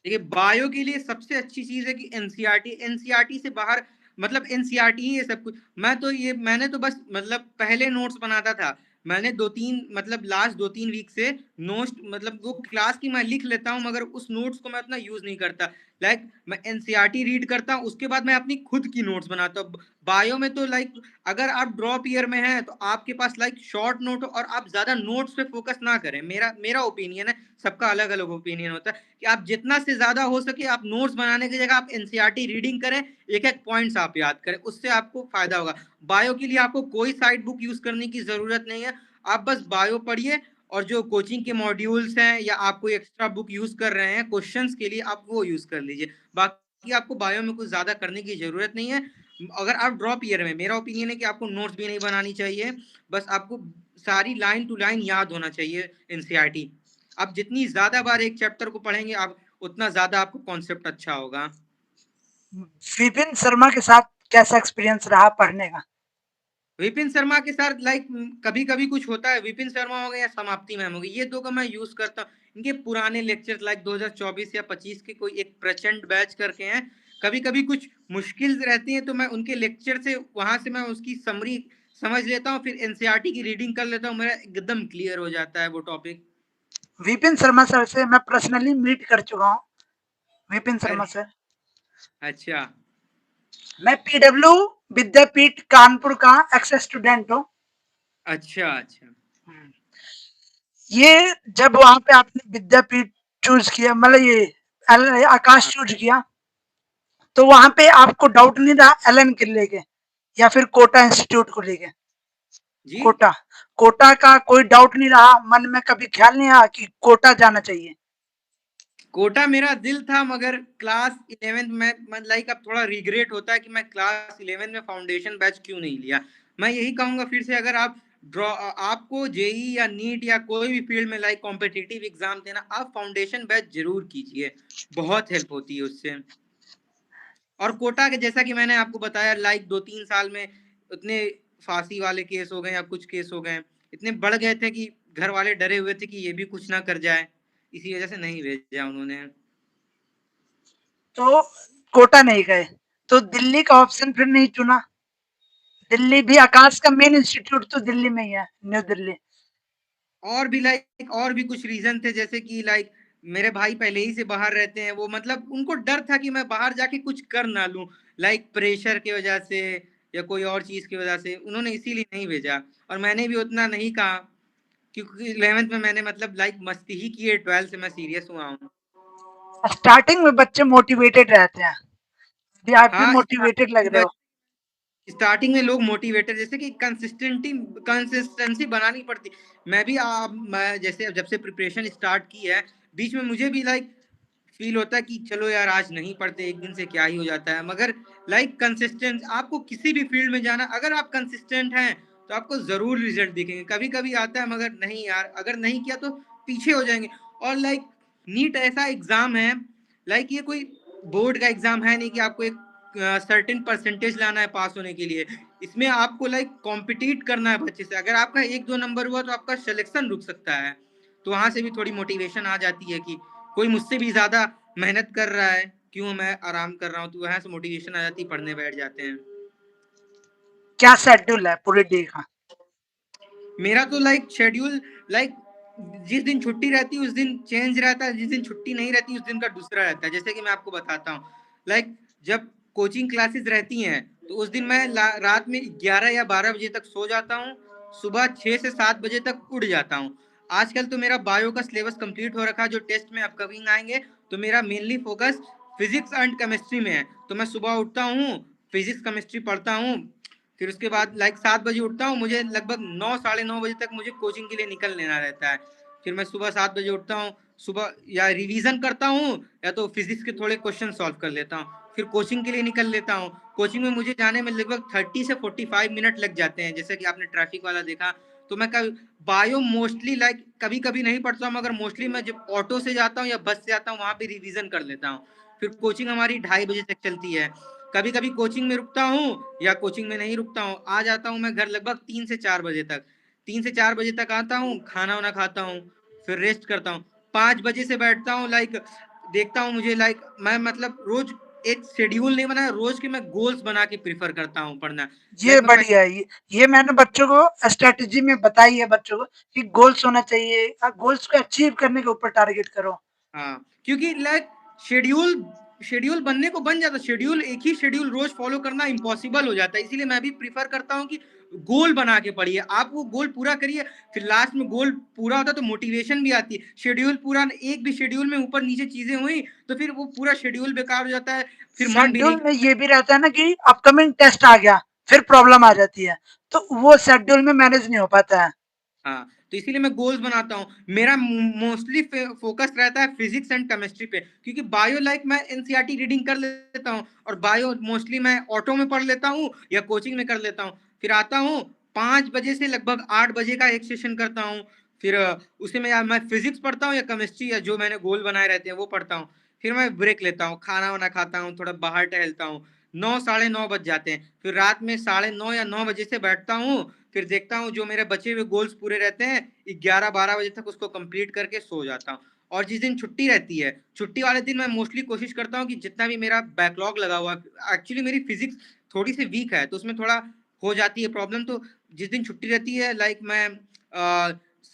देखिए बायो के लिए सबसे अच्छी चीज है कि एनसीईआरटी, एनसीईआरटी से बाहर मतलब एनसीईआरटी ही है सब कुछ। मैंने तो बस मतलब पहले नोट्स बनाता था, मैंने 2-3 मतलब लास्ट 2-3 वीक से नोट्स, मतलब वो क्लास की मैं लिख लेता हूँ मगर उस नोट्स को मैं उतना यूज नहीं करता। लाइक मैं एनसीईआरटी रीड करता हूँ, उसके बाद मैं अपनी खुद की नोट्स बनाता हूँ। बायो में तो लाइक अगर आप ड्रॉप ईयर में हैं तो आपके पास लाइक शॉर्ट नोट हो और आप ज्यादा नोट्स पे फोकस ना करें। मेरा मेरा ओपिनियन है, सबका अलग अलग ओपिनियन होता है, कि आप जितना से ज्यादा हो सके आप नोट्स बनाने की जगह आप एनसीईआरटी रीडिंग करें, एक एक पॉइंट्स आप याद करें, उससे आपको फायदा होगा। बायो के लिए आपको कोई साइड बुक यूज करने की जरूरत नहीं है, आप बस बायो पढ़िए, और जो कोचिंग के मॉड्यूल्स हैं या आप कोई एक्स्ट्रा बुक यूज कर रहे हैं क्वेश्चंस के लिए, आप वो यूज कर लीजिए। बाकी आपको बायो में कुछ ज्यादा करने की जरूरत नहीं है। अगर आप ड्रॉप ईयर में, मेरा ओपिनियन है कि आपको नोट्स भी नहीं बनानी चाहिए, बस आपको सारी लाइन टू लाइन याद होना चाहिए एनसीईआरटी। आप जितनी ज्यादा बार एक चैप्टर को पढ़ेंगे आप उतना ज्यादा आपको कॉन्सेप्ट अच्छा होगा।
विपिन शर्मा के साथ कैसा एक्सपीरियंस रहा पढ़ने का?
विपिन शर्मा के साथ लाइक कभी कभी कुछ होता है, विपिन शर्मा हो गए या समाप्ति मैम हो गई, ये दो का मैं यूज करता हूँ। इनके पुराने लेक्चर लाइक 2024 या 25 के कोई एक प्रचंड बैच करके हैं, कभी कभी कुछ मुश्किल रहती हैं तो मैं उनके लेक्चर से वहां से मैं उसकी समरी समझ लेता हूँ, फिर एनसीईआरटी की रीडिंग कर लेता हूँ, मेरा एकदम क्लियर हो जाता है वो टॉपिक।
विपिन शर्मा सर से मैं पर्सनली मीट कर चुका हूँ। विपिन शर्मा
अरे
सर,
अच्छा।
मैं पीडब्ल्यू विद्यापीठ कानपुर का एक्स स्टूडेंट हूँ।
अच्छा अच्छा।
ये जब वहां पे आपने विद्यापीठ चूज किया, मतलब ये आकाश
हाँ
चूज किया, तो वहां पे आपको डाउट नहीं रहा एलन के लेके या फिर कोटा इंस्टीट्यूट को लेके?
जी।
कोटा, कोटा का कोई डाउट नहीं रहा मन में? कभी ख्याल नहीं आया कि कोटा जाना चाहिए?
कोटा मेरा दिल था, मगर क्लास 11th में लाइक अब थोड़ा रिग्रेट होता है कि मैं क्लास 11th में फाउंडेशन बैच क्यों नहीं लिया। मैं यही कहूंगा फिर से, अगर आप ड्रॉ आपको जेई या नीट या कोई भी फील्ड में लाइक कॉम्पिटिटिव एग्जाम देना, आप फाउंडेशन बैच जरूर कीजिए, बहुत हेल्प होती है उससे। और कोटा के जैसा कि मैंने आपको बताया, लाइक 2-3 साल में उतने फांसी वाले केस हो गए या कुछ केस हो गए, इतने बढ़ गए थे कि घर वाले डरे हुए थे कि ये भी कुछ ना कर जाए, इसी वजह से नहीं भेजा उन्होंने।
तो कोटा नहीं गए, तो दिल्ली का ऑप्शन फिर नहीं चुना? दिल्ली भी, आकाश का मेन इंस्टीट्यूट तो दिल्ली में ही है, न्यू दिल्ली।
और भी लाइक और भी कुछ रीजन थे, जैसे कि लाइक मेरे भाई पहले ही से बाहर रहते हैं, वो मतलब उनको डर था कि मैं बाहर जाके कुछ कर ना लूं, लाइक प्रेशर की वजह से या कोई और चीज की वजह से, उन्होंने इसीलिए नहीं भेजा। और मैंने भी उतना नहीं कहा, क्योंकि 11th में मैंने मतलब लाइक मस्ती ही की है, 12th से मैं सीरियस हुआ हूँ।
स्टार्टिंग में बच्चे मोटिवेटेड रहते हैं, अभी आप भी
हाँ,
मोटिवेटेड लग रहे हो।
स्टार्टिंग में लोग मोटिवेटर, जैसे कि कंसिस्टेंसी बनानी पड़ती। मैं जैसे जब से प्रिपरेशन स्टार्ट की है, बीच में मुझे भी लाइक फील होता है कि चलो यार आज नहीं पढ़ते, एक दिन से क्या ही हो जाता है, मगर लाइक कंसिस्टेंट, आपको किसी भी फील्ड में जाना, अगर आप कंसिस्टेंट हैं तो आपको जरूर रिजल्ट दिखेंगे। कभी कभी आता है मगर नहीं यार, अगर नहीं किया तो पीछे हो जाएंगे। और लाइक नीट ऐसा एग्जाम है, लाइक ये कोई बोर्ड का एग्जाम है नहीं कि आपको एक सर्टेन परसेंटेज लाना है पास होने के लिए। इसमें आपको लाइक कॉम्पिटिट करना है बच्चे से, अगर आपका 1-2 नंबर हुआ तो आपका सिलेक्शन रुक सकता है। तो वहां से भी थोड़ी मोटिवेशन आ जाती है कि कोई मुझसे भी ज्यादा मेहनत कर रहा है, क्यों मैं आराम कर रहा हूँ, तो वहां से मोटिवेशन आ जाती है, पढ़ने बैठ जाते हैं।
क्या शेड्यूल है पूरे डे का?
मेरा तो लाइक शेड्यूल लाइक जिस दिन छुट्टी रहती है उस दिन चेंज रहता है, जिस दिन छुट्टी नहीं रहती उस दिन का दूसरा रहता है। जैसे कि मैं आपको बताता हूँ, लाइक जब कोचिंग क्लासेस रहती हैं तो उस दिन मैं रात में 11 या 12 बजे तक सो जाता हूँ, सुबह 6 से 7 बजे तक उठ जाता हूँ। आजकल तो मेरा बायो का सिलेबस कंप्लीट हो रखा है, जो टेस्ट में अपकमिंग आएंगे, तो मेरा mainly focus physics and chemistry में है। तो मैं सुबह उठता हूँ, फिजिक्स केमिस्ट्री पढ़ता हूँ, फिर उसके बाद लाइक 7 बजे उठता हूँ, मुझे लगभग 9-9:30 बजे तक मुझे कोचिंग के लिए निकल लेना रहता है। फिर मैं सुबह 7 बजे उठता हूँ, सुबह या रिवीजन करता हूँ या तो फिजिक्स के थोड़े क्वेश्चन सॉल्व कर लेता हूँ, फिर कोचिंग के लिए निकल लेता हूँ। कोचिंग में मुझे जाने में लगभग 30 से 45 मिनट लग जाते हैं, जैसे कि आपने ट्रैफिक वाला देखा। तो मैं कभी बायो मोस्टली लाइक कभी कभी नहीं पढ़ता हूँ, मगर मोस्टली मैं जब ऑटो से जाता हूँ या बस से आता हूँ वहां पे रिवीजन कर लेता हूँ। फिर कोचिंग हमारी 2:30 बजे तक चलती है। कभी कभी कोचिंग में रुकता हूँ या कोचिंग में नहीं रुकता हूँ, आ जाता हूँ मैं घर लगभग 3 से 4 बजे तक। 3 से 4 बजे तक आता हूँ, खाना वाना खाता हूँ, फिर रेस्ट करता हूँ। 5 बजे से बैठता हूँ, लाइक देखता हूँ, मुझे लाइक मैं मतलब रोज एक शेड्यूल नहीं बनाया, रोज के मैं गोल्स बना के प्रीफर करता हूँ पढ़ना।
ये
लाइक मैं
बढ़िया है, ये मैंने बच्चों को स्ट्रेटेजी में बताई है बच्चों को कि गोल्स होना चाहिए, गोल्स को अचीव करने के ऊपर टारगेट करो।
हाँ, क्योंकि लाइक शेड्यूल शेड्यूल बनने को बन जाता, शेड्यूल एक ही शेड्यूल रोज फॉलो करना इम्पॉसिबल हो जाता है। इसीलिए मैं भी प्रीफर करता हूँ कि गोल बना के पढ़िए, आप वो गोल पूरा करिए, फिर लास्ट में गोल पूरा होता है तो मोटिवेशन भी आती है। शेड्यूल पूरा, एक भी शेड्यूल में ऊपर नीचे चीजें हुई तो फिर वो पूरा शेड्यूल बेकार हो जाता है, फिर मन भी नहीं।
शेड्यूल में ये भी रहता है ना कि अपकमिंग टेस्ट आ गया, फिर प्रॉब्लम आ जाती है, तो वो शेड्यूल में मैनेज नहीं हो पाता है।
हाँ, तो इसीलिए मैं गोल्स बनाता हूँ। मेरा मोस्टली फोकस रहता है फिजिक्स एंड केमिस्ट्री पे, क्योंकि बायो लाइक मैं एनसीईआरटी रीडिंग कर लेता हूँ, और बायो मोस्टली मैं ऑटो में पढ़ लेता हूँ या कोचिंग में कर लेता हूँ। फिर आता हूँ 5 बजे से लगभग 8 बजे का एक सेशन करता हूँ। फिर उसी में या मैं फिजिक्स पढ़ता हूँ या केमिस्ट्री या जो मैंने गोल बनाए रहते हैं वो पढ़ता हूँ। फिर मैं ब्रेक लेता हूँ, खाना वाना खाता हूँ, थोड़ा बाहर टहलता हूँ। 9 साढ़े 9 बज जाते हैं, फिर रात में 9:30 या 9 बजे से बैठता हूँ। फिर देखता हूँ जो मेरे बचे हुए गोल्स पूरे रहते हैं, 11-12 बजे तक उसको कंप्लीट करके सो जाता हूँ। और जिस दिन छुट्टी रहती है, छुट्टी वाले दिन मैं मोस्टली कोशिश करता हूँ कि जितना भी मेरा बैकलॉग लगा हुआ, एक्चुअली मेरी फिजिक्स थोड़ी सी वीक है तो उसमें थोड़ा हो जाती है प्रॉब्लम। तो जिस दिन छुट्टी रहती है, लाइक मैं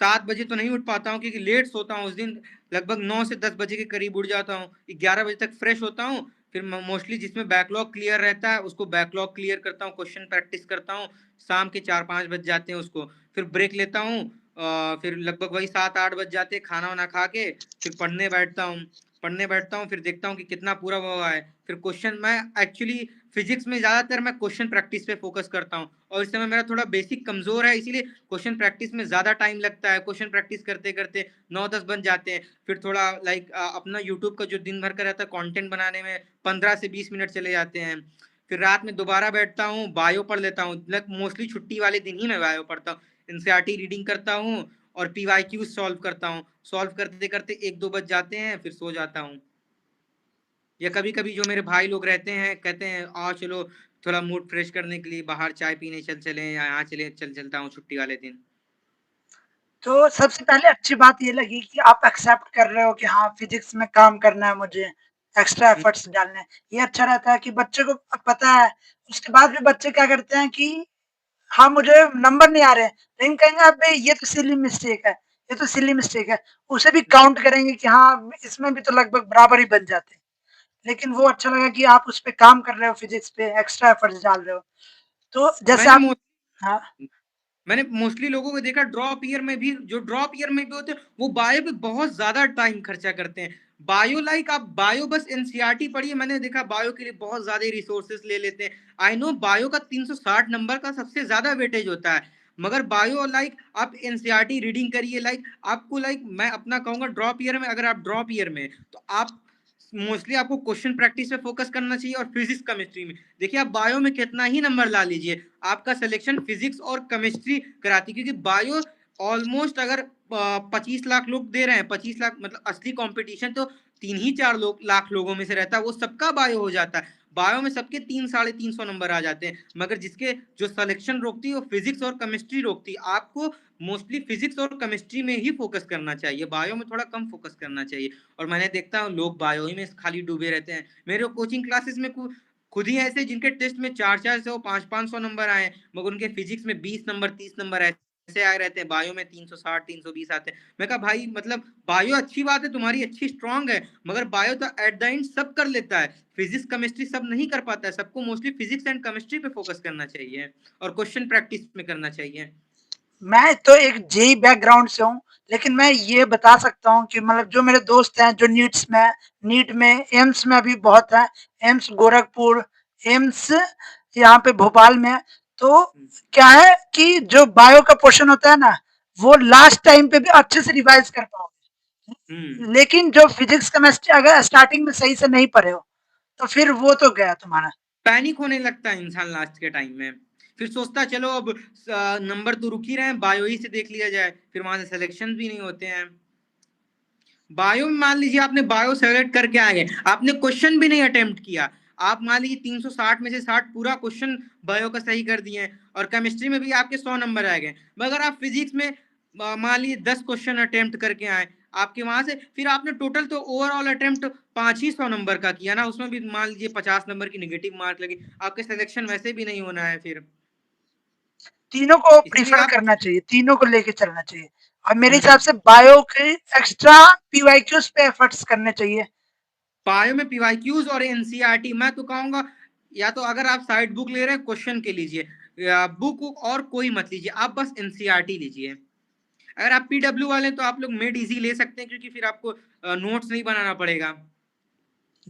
7 बजे तो नहीं उठ पाता हूँ क्योंकि लेट सोता हूँ उस दिन, लगभग 9 से 10 बजे के करीब उठ जाता हूँ, 11 बजे तक फ्रेश होता हूँ। फिर मोस्टली जिसमें बैकलॉग क्लियर रहता है उसको बैकलॉग क्लियर करता हूँ, क्वेश्चन प्रैक्टिस करता हूँ। शाम के 4-5 बज जाते हैं उसको, फिर ब्रेक लेता हूँ। फिर लगभग वही 7-8 बज जाते हैं, खाना वाना खा के फिर पढ़ने बैठता हूँ। फिर देखता हूँ कि कितना पूरा हुआ है। फिर क्वेश्चन मैं एक्चुअली फिजिक्स में ज्यादातर मैं क्वेश्चन प्रैक्टिस पे फोकस करता हूँ, और इस समय मेरा थोड़ा बेसिक कमजोर है, इसीलिए क्वेश्चन प्रैक्टिस में ज्यादा टाइम लगता है। क्वेश्चन प्रैक्टिस करते करते 9-10 बन जाते हैं। फिर थोड़ा लाइक अपना यूट्यूब का जो दिन भर का रहता है कंटेंट बनाने में 15 से 20 मिनट चले जाते हैं। फिर रात में दोबारा बैठता हूँ, बायो पढ़ लेता हूँ, लाइक मोस्टली छुट्टी वाले दिन ही मैं बायो पढ़ता हूँ। एनसीईआरटी रीडिंग करता हूँ और पीवाईक्यू सॉल्व करता हूँ। सॉल्व करते करते 1-2 बज जाते हैं, फिर सो जाता हूँ। या कभी कभी जो मेरे भाई लोग रहते हैं कहते हैं आओ चलो थोड़ा मूड फ्रेश करने के लिए बाहर चाय पीने चले या यहाँ चलता हूँ छुट्टी वाले दिन।
तो सबसे पहले अच्छी बात ये लगी कि आप एक्सेप्ट कर रहे हो कि हाँ, फिजिक्स में काम करना है मुझे, एक्स्ट्रा
हम्म,
एफर्ट्स डालने हैं। ये अच्छा रहता है कि बच्चे को पता है, उसके बाद भी बच्चे क्या करते हैं कि हाँ, मुझे नंबर नहीं आ रहे हैं, लेकिन कहेंगे अबे ये तो सिली मिस्टेक है, ये तो सिली मिस्टेक है। उसे भी काउंट करेंगे कि हाँ, इसमें भी तो लगभग बराबर ही बन जाते हैं। लेकिन वो अच्छा लगा कि आप उस पे काम कर रहे हो, फिजिक्स पे एक्स्ट्रा एफर्ट्स डाल रहे हो। तो जैसे
मैंने
आप हाँ,
मैंने मोस्टली लोगों को देखा ड्रॉप ईयर में भी, जो ड्रॉप ईयर में भी होते हैं वो बायो पे बहुत ज्यादा टाइम खर्चा करते हैं। बायो लाइक आप बायो बस एनसीईआरटी पढ़िए, मैंने देखा बायो के लिए बहुत ज्यादा रिसोर्सेस ले लेते हैं। आई नो बायो का 360 नंबर का सबसे ज्यादा वेटेज होता है, मगर बायो लाइक आप एनसीईआरटी रीडिंग करिए। लाइक आपको, लाइक मैं अपना कहूंगा, ड्रॉप ईयर में अगर आप ड्रॉप ईयर में तो आप मोस्टली आपको क्वेश्चन प्रैक्टिस पे फोकस करना चाहिए, और फिजिक्स केमिस्ट्री में देखिए आप बायो में कितना ही नंबर ला लीजिए, आपका सिलेक्शन फिजिक्स और केमिस्ट्री कराती है, क्योंकि बायो ऑलमोस्ट अगर 25 लाख लोग दे रहे हैं, 25 लाख मतलब असली कंपटीशन तो 3 ही 4 लाख लोगों में से रहता है, वो सबका बायो हो जाता है। बायो में सबके 300-350 नंबर आ जाते हैं, मगर जिसके जो सिलेक्शन रोकती है वो फिजिक्स और केमिस्ट्री रोकती है। आपको मोस्टली फिजिक्स और केमिस्ट्री में ही फोकस करना चाहिए, बायो में थोड़ा कम फोकस करना चाहिए। और मैंने देखता हूँ लोग बायो ही में खाली डूबे रहते हैं। मेरे कोचिंग क्लासेस में खुद ही ऐसे जिनके टेस्ट में 400-400 500-500 नंबर आए, मगर उनके फिजिक्स में 20 नंबर 30 नंबर ऐसे आए रहते हैं, बायो में 360 320 आते हैं। मैं कहा भाई मतलब बायो अच्छी बात है, तुम्हारी अच्छी स्ट्रांग है, मगर बायो तो एट द एंड सब कर लेता है, फिजिक्स केमिस्ट्री सब नहीं कर पाता है। सबको मोस्टली फिजिक्स एंड केमिस्ट्री पे फोकस करना चाहिए और क्वेश्चन प्रैक्टिस में करना चाहिए।
मैं तो एक जेईई बैकग्राउंड से हूँ, लेकिन मैं ये बता सकता हूँ कि मतलब जो मेरे दोस्त हैं जो नीट में, एम्स में अभी बहुत है, एम्स गोरखपुर, एम्स यहाँ पे भोपाल में है। तो क्या है कि जो बायो का पोर्शन होता है ना, वो लास्ट टाइम पे भी अच्छे से रिवाइज कर
हम्म।
पाओगे। लेकिन जो फिजिक्स केमिस्ट्री अगर स्टार्टिंग में सही से नहीं पढ़े हो, तो फिर वो तो गया तुम्हारा।
पैनिक होने लगता है इंसान लास्ट के टाइम में, फिर सोचता है चलो अब नंबर तो रुक ही रहे हैं, बायो ही से देख लिया जाए, फिर वहां से सिलेक्शन भी नहीं होते हैं। बायो में मान लीजिए आपने बायो सेलेक्ट करके आ गए, आपने क्वेश्चन भी नहीं अटेम्प्ट किया, आप मान लीजिए 360 में से 60 पूरा क्वेश्चन बायो का सही कर दिए, और केमिस्ट्री में भी आपके 100 नंबर आ गए, मगर आप फिजिक्स में मान लीजिए 10 क्वेश्चन अटेम्प्ट करके आए, आपके वहां से फिर आपने टोटल तो ओवरऑल अटेम्प्ट 500 नंबर का किया ना, उसमें भी मान लीजिए 50 नंबर की निगेटिव मार्क लगी, आपके सिलेक्शन वैसे भी नहीं होना है फिर।
तीनों को
इसीलिए
प्रेफर
आप
करना चाहिए, तीनों को लेके चलना चाहिए। और मेरे हिसाब
हम्म
से बायो के एक्स्ट्रा पीवाईक्यूज पे एफर्ट्स करने चाहिए।
बायो में पीवाईक्यूज और एनसीईआरटी मैं तो कहूंगा या तो अगर आप साइड बुक ले रहे हैं क्वेश्चन के लीजिए, या बुक और कोई मत लीजिए, आप बस एनसीईआरटी लीजिए। अगर आप पीडब्ल्यू वाले हैं तो आप लोग मेड इजी ले सकते हैं, क्योंकि फिर आपको नोट्स नहीं बनाना पड़ेगा।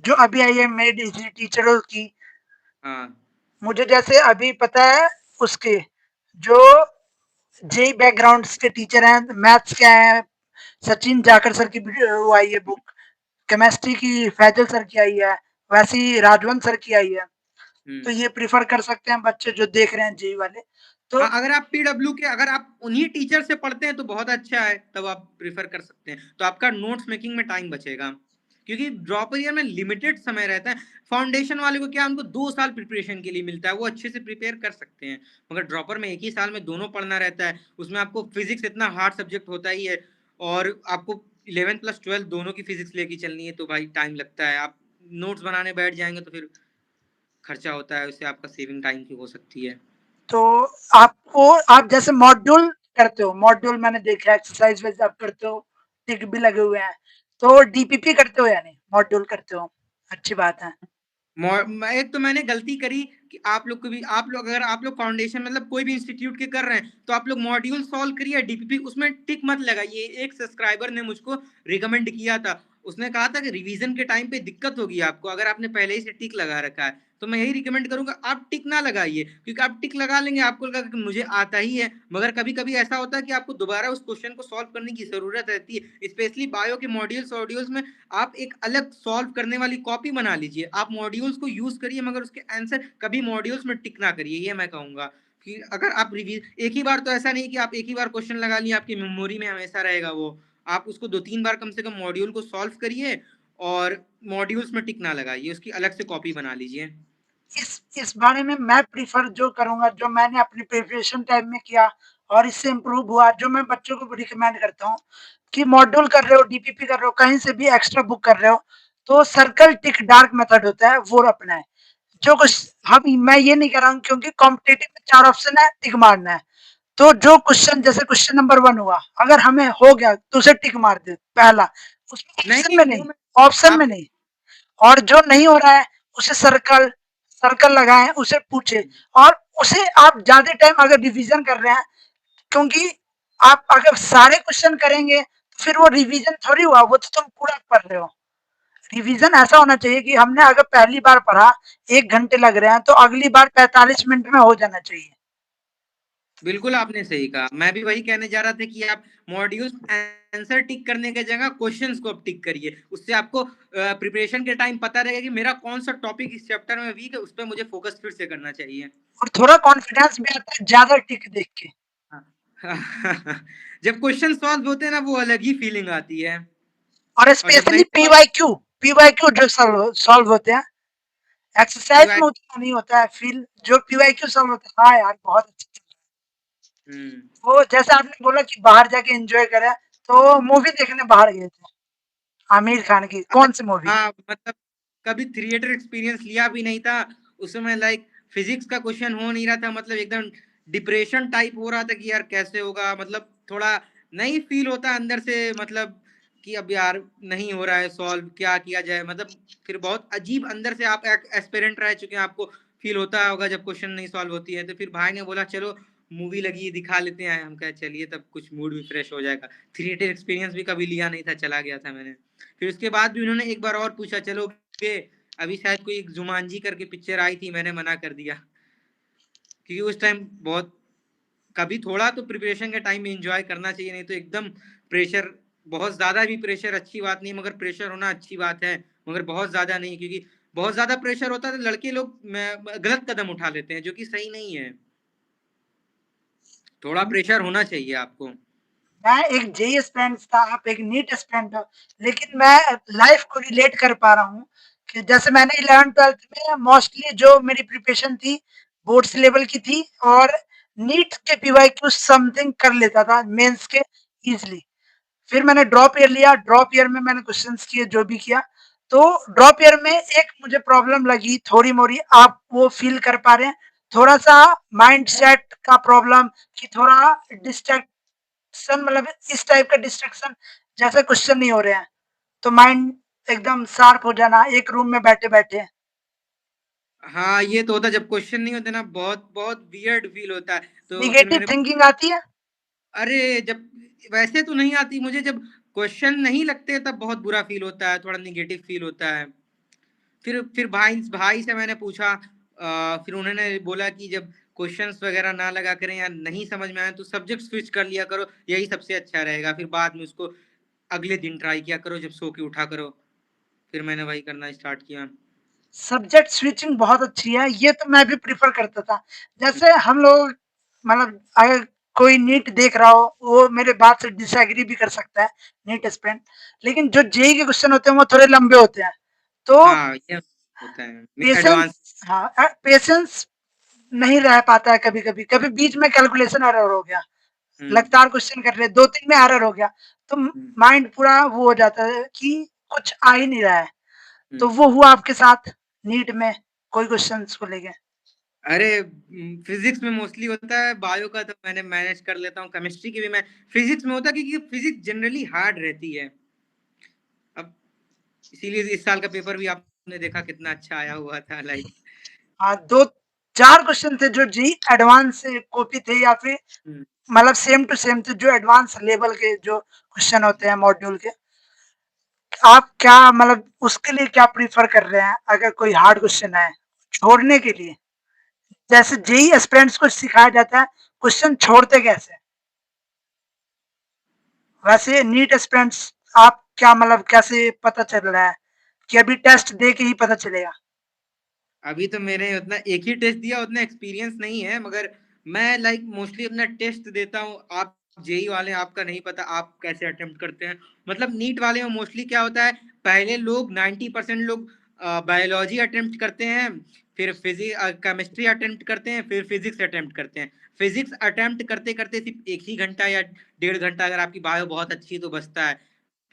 जो अभी आई है मेड इजी टीचरों की,
हाँ
मुझे जैसे अभी पता है उसके जो जेई बैकग्राउंड्स के टीचर हैं, मैथ्स के हैं, सचिन जाकर सर की वो आई है बुक, केमिस्ट्री की फैजल सर की आई है, वैसे ही राजवंत सर की आई है। तो ये प्रिफर कर सकते हैं बच्चे जो देख रहे हैं जेई वाले। तो
हाँ, अगर आप पीडब्ल्यू के अगर आप उन्हीं टीचर से पढ़ते हैं तो बहुत अच्छा है, तब आप प्रिफर कर सकते हैं, तो आपका नोट्स मेकिंग में टाइम बचेगा, क्योंकि ड्रॉपर ईयर में लिमिटेड समय रहता है। फाउंडेशन वाले को क्या, उनको 2 साल प्रिपरेशन के लिए मिलता है, वो अच्छे से प्रिपेयर कर सकते हैं। मगर ड्रॉपर में एक ही साल में दोनों पढ़ना रहता है, उसमें आपको फिजिक्स इतना हार्ड सब्जेक्ट होता ही है, और आपको 11 प्लस 12 दोनों की फिजिक्स लेके चलनी है, तो भाई टाइम लगता है। आप नोट्स बनाने बैठ जाएंगे तो फिर खर्चा होता है, उससे आपका सेविंग टाइम की हो सकती है।
तो आपको आप जैसे मॉड्यूल करते हो, मॉड्यूल मैंने देखा है एक्सरसाइज वैसे आप करते हो, टिक भी लगे हुए हैं, तो डीपीपी करते हो या नहीं? मॉड्यूल करते हो, अच्छी बात है।
एक तो मैंने गलती करी कि आप लोग को भी, आप लोग अगर आप लोग फाउंडेशन मतलब कोई भी इंस्टीट्यूट के कर रहे हैं तो आप लोग मॉड्यूल सॉल्व करिए, डीपीपी उसमें टिक मत लगाइए। एक सब्सक्राइबर ने मुझको रिकमेंड किया था, उसने कहा था कि रिवीजन के टाइम पे दिक्कत होगी आपको अगर आपने पहले ही से टिक लगा रखा है। तो मैं यही रिकमेंड करूंगा, आप टिक ना लगाइए, क्योंकि आप टिक लगा लेंगे आपको लगा कि मुझे आता ही है, मगर कभी कभी ऐसा होता है कि आपको दोबारा उस क्वेश्चन को सॉल्व करने की जरूरत रहती है। स्पेशली बायो के मॉड्यूल्स ऑड्यूल्स में आप एक अलग सॉल्व करने वाली कॉपी बना लीजिए, आप मॉड्यूल्स को यूज करिए, मगर उसके आंसर कभी मॉड्यूल्स में टिक ना करिए, ये मैं कहूंगा। कि अगर आप रिवीज एक ही बार, तो ऐसा नहीं कि आप एक ही बार क्वेश्चन लगा लिए आपकी मेमोरी में हमेशा रहेगा वो, आप उसको 2-3 बार कम से कम मॉड्यूल को सॉल्व करिए, और मॉड्यूल्स में टिक ना लगाइए, उसकी अलग से कॉपी बना लीजिए।
इस बारे में मैं प्रिफर जो करूंगा, जो मैंने अपनी प्रिपरेशन टाइम में किया और इससे इम्प्रूव हुआ, जो मैं बच्चों को रिकमेंड करता हूँ कि मॉड्यूल कर रहे हो, डीपीपी कर रहे हो, कहीं से भी एक्स्ट्रा बुक कर रहे हो, तो सर्कल टिक डार्क मेथड होता है वो अपना है। जो कुछ हम मैं ये नहीं कर रहा हूँ क्योंकि कॉम्पिटेटिव में 4 ऑप्शन है, टिक मारना है। तो जो क्वेश्चन जैसे क्वेश्चन नंबर 1 हुआ, अगर हमें हो गया तो उसे टिक मार दे पहला, उसमें ऑप्शन
नहीं
में
वो
नहीं,
मैं
ऑप्शन में
आप
नहीं। और जो नहीं हो रहा है उसे सर्कल सर्कल लगाएं, उसे पूछे, और उसे आप ज्यादा टाइम अगर रिवीजन कर रहे हैं, क्योंकि आप अगर सारे क्वेश्चन करेंगे तो फिर वो रिवीजन थोड़ी हुआ, वो तो तुम पूरा पढ़ रहे हो। रिवीजन ऐसा होना चाहिए कि हमने अगर पहली बार पढ़ा 1 घंटे लग रहे हैं तो अगली बार 45 मिनट में हो जाना चाहिए।
बिल्कुल आपने सही कहा, मैं भी वही कहने जा रहा था कि आप मॉड्यूल्स आंसर टिक करने के जगह क्वेश्चंस को आप टिक करिए, उससे आपको प्रिपरेशन के टाइम पता रहेगा कि मेरा कौन सा टॉपिक इस चैप्टर में वीक है, उस पर मुझे फोकस फिर से करना चाहिए।
और थोड़ा कॉन्फिडेंस भी आता है ज्यादा टिक देख के।
जब क्वेश्चन सॉल्व होते हैं ना, वो अलग ही फीलिंग आती है।
और
और जब
स्पेशली
नहीं
पीवाईक्यू, पीवाईक्यू जो सॉल्व होते हैं, एक्सरसाइज
सॉल्व,
में उतना नहीं होता है फील, जो पीवाईक्यू सॉल्व होता है, हाँ यार बहुत अच्छा। वो जैसा आपने बोला कि बाहर जाके एंजॉय करें, तो मूवी देखने बाहर गए थे आमिर खान की, कौन सी मूवी?
हाँ मतलब कभी थिएटर एक्सपीरियंस लिया भी नहीं था उस समय, लाइक फिजिक्स का क्वेश्चन हो नहीं रहा था, मतलब एकदम डिप्रेशन टाइप हो रहा था कि यार कैसे होगा, मतलब थोड़ा नहीं फील होता अंदर से, मतलब कि अब यार नहीं हो रहा है सॉल्व, क्या किया जाए, मतलब फिर बहुत अजीब अंदर से, आप एस्पिरेंट रह चुके हैं, आपको फील होता होगा जब क्वेश्चन नहीं सॉल्व होती है। तो फिर भाई ने बोला चलो मूवी लगी है, दिखा लेते हैं, हम कहे चलिए, तब कुछ मूड भी फ्रेश हो जाएगा। थिएटर एक्सपीरियंस भी कभी लिया नहीं था, चला गया था मैंने। फिर उसके बाद भी उन्होंने एक बार और पूछा चलोगे, अभी शायद कोई एक जुमानजी करके पिक्चर आई थी, मैंने मना कर दिया, क्योंकि उस टाइम बहुत, कभी थोड़ा तो प्रिपरेशन के टाइम में एंजॉय करना चाहिए, नहीं तो एकदम प्रेशर, बहुत ज्यादा भी प्रेशर अच्छी बात नहीं, मगर प्रेशर होना अच्छी बात है, मगर बहुत ज्यादा नहीं, क्योंकि बहुत ज्यादा प्रेशर होता है तो लड़के लोग गलत कदम उठा लेते हैं, जो कि सही नहीं है। थोड़ा प्रेशर होना चाहिए आपको।
मैं एक जेई एस्पिरेंट था, आप एक नीट एस्पिरेंट हो, लेकिन मैं लाइफ को रिलेट कर पा रहा हूँ कि जैसे मैंने 11th-12th में मोस्टली जो मेरी प्रिपरेशन थी बोर्ड्स लेवल की थी, और नीट के पीवाईक्यू समथिंग कर लेता था मेंस के इजीली। फिर मैंने ड्रॉप ईयर लिया, ड्रॉप ईयर में मैंने क्वेश्चंस किए जो भी किया। तो ड्रॉप ईयर में एक मुझे प्रॉब्लम लगी थोड़ी मोड़ी, आप वो फील कर पा रहे हैं, थोड़ा सा माइंड सेट का प्रॉब्लम, कि थोड़ा डिस्ट्रैक्शन, मतलब इस टाइप का डिस्ट्रैक्शन, जैसे क्वेश्चन नहीं हो रहे हैं तो माइंड एकदम शार्प हो जाना एक रूम में बैठे-बैठे?
हाँ, ये तो होता है जब क्वेश्चन नहीं होते ना बहुत वियर्ड फ़ील होता है। तो फिर
नेगेटिव
मैंने
थिंकिंग आती है?
अरे! जब वैसे तो नहीं आती मुझे जब क्वेश्चन नहीं लगते तब बहुत बुरा फ़ील होता है, थोड़ा नेगेटिव फ़ील होता है। फिर भाई भाई से मैंने पूछा फिर उन्होंने बोला कि जब क्वेश्चंस वगैरह ना लगा करें या नहीं समझ में आए तो सब्जेक्ट स्विच कर लिया करो, यही सबसे अच्छा रहेगा। फिर बाद में उसको अगले दिन ट्राई किया करो जब सो के उठा करो। फिर मैंने वही करना स्टार्ट किया।
सब्जेक्ट स्विचिंग बहुत अच्छी है, ये तो मैं भी प्रेफ़र करता था।
हुँ,
जैसे हम लोग मतलब अगर कोई नीट देख रहा हो, वो मेरे बात से डिसएग्री भी कर सकता है, नीट एस्पिरेंट, लेकिन जो जेईई के क्वेश्चन होते हैं, वो थोड़े लंबे होते हैं। तो
हाँ, ये होता है।
पेशेंस
एडवांस
हाँ, पेशेंस नहीं रह पाता है कभी-कभी। कभी बीच में कैलकुलेशन एरर हो गया,
हुँ,
लगातार क्वेश्चन कर रहे, 2-3 में एरर हो गया, तो
हुँ,
माइंड पूरा वो हो जाता है कि कुछ आ ही नहीं रहा है। तो
हुँ।
वो हुआ आपके साथ नीट में कोई क्वेश्चन्स को लेके?
अरे फिज़िक्स में मोस्टली होता है, बायो का तो मैंने मैनेज कर लेता हूँ, केमिस्ट्री की भी मैं फिज़िक्स में होता है क्योंकि फिज़िक्स जनरली हार्ड रहती है। अब इसीलिए इस साल का पेपर भी आपने देखा कितना अच्छा आया हुआ था लाइक
हाँ, 2-4 क्वेश्चन थे जो जेईई एडवांस से कॉपी थे या फिर
हुँ,
मतलब सेम टू सेम थे जो एडवांस लेवल के जो क्वेश्चन होते हैं मॉड्यूल के। आप क्या मतलब उसके लिए क्या प्रेफ़र कर रहे हैं अगर कोई हार्ड क्वेश्चन है, छोड़ने के लिए? जैसे जेईई एस्पिरेंट्स को सिखाया जाता है, क्वेश्चन छोड़ते कैसे हैं? वैसे नीट एस्पिरेंट्स आप क्या मतलब कैसे पता चल रहा है कि अभी टेस्ट दे के ही पता चलेगा?
अभी तो मैंने उतना एक ही टेस्ट दिया, उतना एक्सपीरियंस नहीं है, मगर मैं लाइक मोस्टली अपना टेस्ट देता हूँ। आप जेईई वाले आपका नहीं पता आप कैसे अटेम्प्ट करते हैं। मतलब नीट वाले में मोस्टली क्या होता है, पहले लोग 90% लोग बायोलॉजी अटेम्प्ट करते हैं, फिर केमिस्ट्री अटेम्प्ट करते हैं, फिर फिज़िक्स अटेम्प्ट करते हैं। फिज़िक्स अटेम्प्ट करते-करते सिर्फ़ 1 ही घंटा या डेढ़ घंटा अगर आपकी बायो बहुत अच्छी है तो बचता है।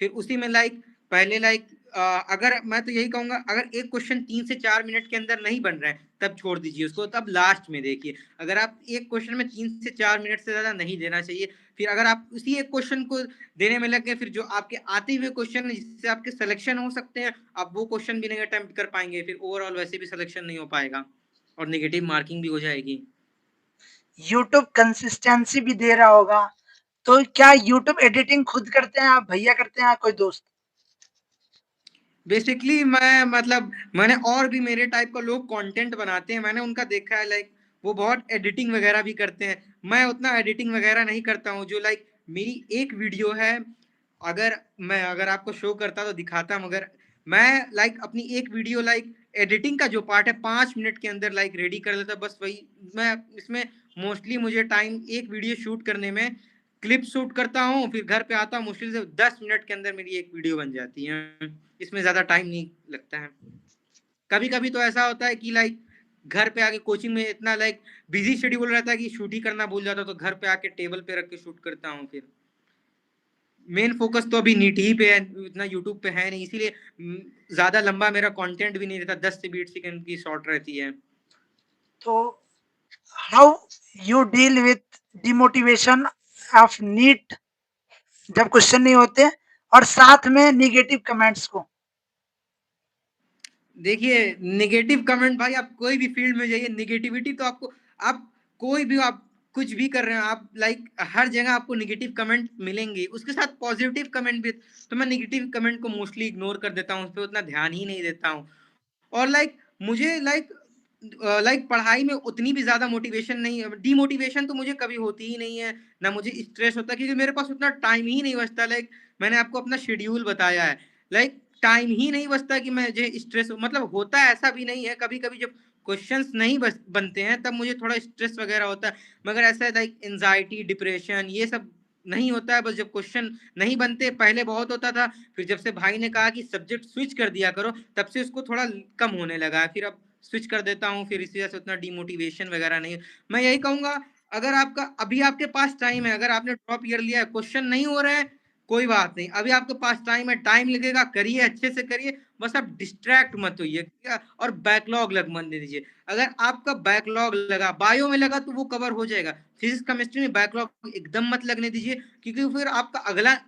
फिर उसी में लाइक पहले लाइक अगर मैं तो यही कहूँगा अगर एक क्वेश्चन 3 से 4 मिनट के अंदर नहीं बन रहा है, तब छोड़ दीजिए उसको, तब लास्ट में देखिए। अगर आप एक क्वेश्चन में 3 से 4 मिनट से ज़्यादा नहीं देना चाहिए। फिर अगर आप उसी एक क्वेश्चन को देने में लग गए, फिर जो आपके आते हुए क्वेश्चन हैं जिससे आपके सिलेक्शन हो सकते हैं, आप वो क्वेश्चन भी नहीं अटेम्प्ट कर पाएँगे, फिर ओवरऑल वैसे भी सिलेक्शन नहीं हो पाएगा और नेगेटिव मार्किंग भी हो जाएगी।
यूट्यूब कंसिस्टेंसी भी दे रहा होगा, तो क्या यूट्यूब एडिटिंग खुद करते हैं आप, भैया करते हैं या कोई दोस्त?
बेसिकली मैं मतलब मैंने और भी मेरे टाइप का लोग कंटेंट बनाते हैं, मैंने उनका देखा है लाइक वो बहुत एडिटिंग वगैरह भी करते हैं। मैं उतना एडिटिंग वगैरह नहीं करता हूँ, जो लाइक मेरी एक वीडियो है, अगर आपको शो करता तो दिखाता, मगर मैं लाइक अपनी एक वीडियो लाइक एडिटिंग का जो पार्ट है 5 मिनट के अंदर लाइक रेडी कर लेता, बस वही मैं इसमें मोस्टली मुझे टाइम एक वीडियो शूट करने में क्लिप शूट करता हूँ, फिर घर पे आता हूँ, मुश्किल से 10 मिनट के अंदर मेरी एक वीडियो बन जाती है। इसमें ज़्यादा टाइम नहीं लगता है। कभी-कभी तो ऐसा होता है कि लाइक घर पे आके कोचिंग में इतना लाइक बिज़ी शेड्यूल रहता है कि शूट ही करना भूल जाता हूँ, तो घर पे आके टेबल पे रख के शूट करता हूँ फिर। मेन फ़ोकस तो अभी नीट ही पे है, इतना यूट्यूब पे है नहीं, इसीलिए ज़्यादा लंबा मेरा कंटेंट भी नहीं रहता, 10 से 20 सेकंड की शॉर्ट रहती है।
तो how you deal with demotivation of NEET जब क्वेश्चन नहीं होते और साथ में नेगेटिव कमेंट्स को?
देखिए, नेगेटिव कमेंट भाई आप कोई भी फ़ील्ड में जाइए, नेगेटिविटी तो आपको आप कोई भी आप कुछ भी कर रहे हैं, आप लाइक हर जगह आपको नेगेटिव कमेंट मिलेंगे। उसके साथ पॉज़िटिव कमेंट भी, तो मैं नेगेटिव कमेंट को मोस्टली इग्नोर कर देता हूँ, उस पे उतना ध्यान ही नहीं देता हूँ। और लाइक मुझे लाइक पढ़ाई में उतनी भी ज़्यादा मोटिवेशन नहीं है, डीमोटिवेशन तो मुझे कभी होती ही नहीं है, ना मुझे स्ट्रेस होता है क्योंकि मेरे पास उतना टाइम ही नहीं बचता। लाइक मैंने आपको अपना शेड्यूल बताया है, लाइक टाइम ही नहीं बचता कि मुझे स्ट्रेस हो, मतलब होता है ऐसा भी नहीं है, कभी-कभी जब क्वेश्चंस नहीं बस बनते हैं तब मुझे थोड़ा स्ट्रेस वगैरह होता है, मगर ऐसा है लाइक एंग्ज़ायटी, डिप्रेशन ये सब नहीं होता है। बस जब क्वेश्चन नहीं बनते पहले बहुत होता था, फिर जब से भाई ने कहा कि सब्जेक्ट स्विच कर दिया करो, तब से उसको थोड़ा कम होने लगा है। फिर अब स्विच कर देता हूँ, फिर इसी वजह से उतना डिमोटिवेशन वगैरह नहीं। मैं यही कहूँगा, अगर आपका अभी आपके पास टाइम है, अगर आपने ड्रॉप ईयर लिया है, क्वेश्चन नहीं हो रहे हैं, कोई बात नहीं, अभी आपके पास टाइम है, टाइम लगेगा, करिए, अच्छे से करिए, बस आप डिस्ट्रैक्ट मत होइए और बैकलॉग मत दे दीजिए। अगर आपका बैकलॉग लगा, बायो में लगा तो वो कवर हो जाएगा, फिजिक्स केमिस्ट्री में बैकलॉग एकदम मत लगने दीजिए, क्योंकि फिर आपका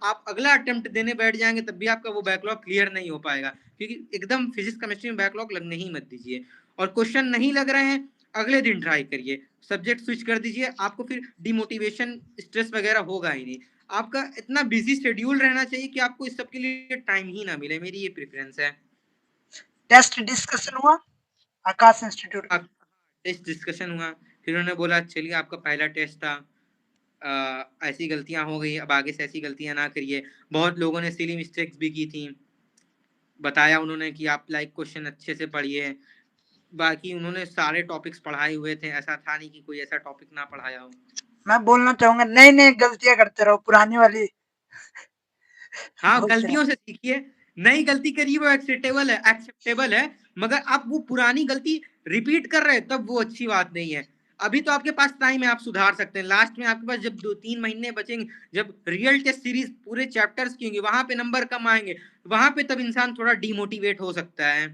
आप अगला अटेम्प्ट देने बैठ जाएंगे तब भी आपका वो बैकलॉग क्लियर नहीं हो पाएगा, क्योंकि एकदम फिजिक्स केमिस्ट्री में बैकलॉग लगने ही मत दीजिए। और क्वेश्चन नहीं लग रहे हैं, अगले दिन ट्राई करिए, सब्जेक्ट स्विच कर दीजिए, आपको फिर डिमोटिवेशन, स्ट्रेस वगैरह होगा ही नहीं। आपका इतना बिजी शेड्यूल रहना चाहिए कि आपको इस सब के लिए टाइम ही ना मिले, मेरी ये प्रेफरेंस है।
टेस्ट डिस्कशन हुआ आकाश इंस्टीट्यूट में?
टेस्ट डिस्कशन हुआ, फिर उन्होंने बोला चलिए आपका पहला टेस्ट था, ऐसी गलतियां हो गई, अब आगे से ऐसी गलतियां ना करिए। बहुत लोगों ने सिली मिस्टेक्स भी की थी, बताया उन्होंने कि आप लाइक क्वेश्चन अच्छे से पढ़िए। बाकी उन्होंने सारे टॉपिक्स पढ़ाए हुए थे, ऐसा था नहीं कि कोई ऐसा टॉपिक ना पढ़ाया हो।
मैं बोलना चाहूंगा नई नई गलतियां करते रहो, पुरानी वाली
हाँ,
बोलते रहो।
गलतियों से सीखिए, नई गलती करिए वो एक्सेप्टेबल है, मगर आप वो पुरानी गलती रिपीट कर रहे हैं तब वो अच्छी बात नहीं है। अभी तो आपके पास टाइम है, आप सुधार सकते हैं, लास्ट में आपके पास जब 2-3 महीने बचेंगे, जब रियल टेस्ट सीरीज पूरे चैप्टर्स की होंगी, वहां पे नंबर कम आएंगे, वहां पे तब इंसान थोड़ा डिमोटिवेट हो सकता है।